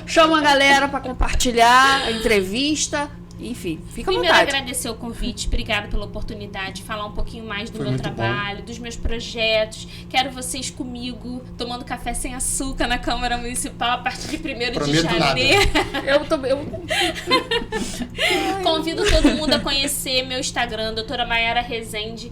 Chama a galera para compartilhar a entrevista. Enfim, fica à Primeiro, vontade. agradecer o convite, obrigada pela oportunidade de falar um pouquinho mais do Foi meu muito trabalho, dos meus projetos. Quero vocês comigo, tomando café sem açúcar na Câmara Municipal a partir de 1º de Prometo janeiro. Eu Convido todo mundo a conhecer meu Instagram, doutora Maiara Rezende.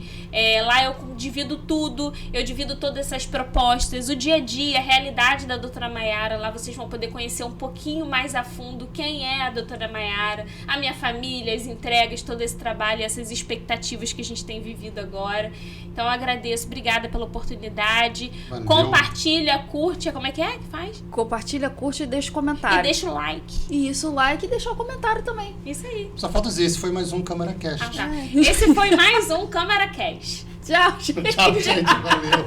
Lá eu divido tudo, eu divido todas essas propostas, o dia a dia, a realidade da doutora Maiara. Lá vocês vão poder conhecer um pouquinho mais a fundo quem é a doutora Maiara, a minha família, as entregas, todo esse trabalho, essas expectativas que a gente tem vivido agora. Então eu agradeço, obrigada pela oportunidade. Valeu. Compartilha, curte, como é que faz? compartilha, curte e deixa o E comentário. deixa o like. Isso, like e deixa o comentário também. Isso aí. Só falta dizer, esse foi mais um Câmara Cast. Ah, tá. Esse foi mais um Câmara Cast. Tchau, gente. Tchau, gente. Valeu.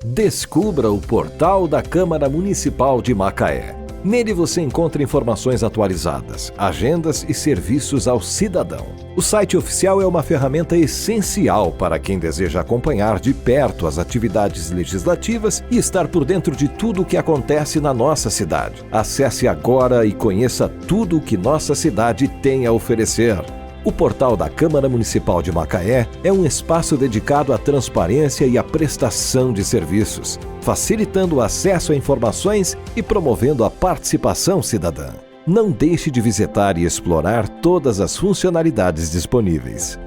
Descubra o portal da Câmara Municipal de Macaé. Nele você encontra informações atualizadas, agendas e serviços ao cidadão. O site oficial é uma ferramenta essencial para quem deseja acompanhar de perto as atividades legislativas e estar por dentro de tudo o que acontece na nossa cidade. Acesse agora e conheça tudo o que nossa cidade tem a oferecer. O portal da Câmara Municipal de Macaé é um espaço dedicado à transparência e à prestação de serviços, facilitando o acesso a informações e promovendo a participação cidadã. Não deixe de visitar e explorar todas as funcionalidades disponíveis.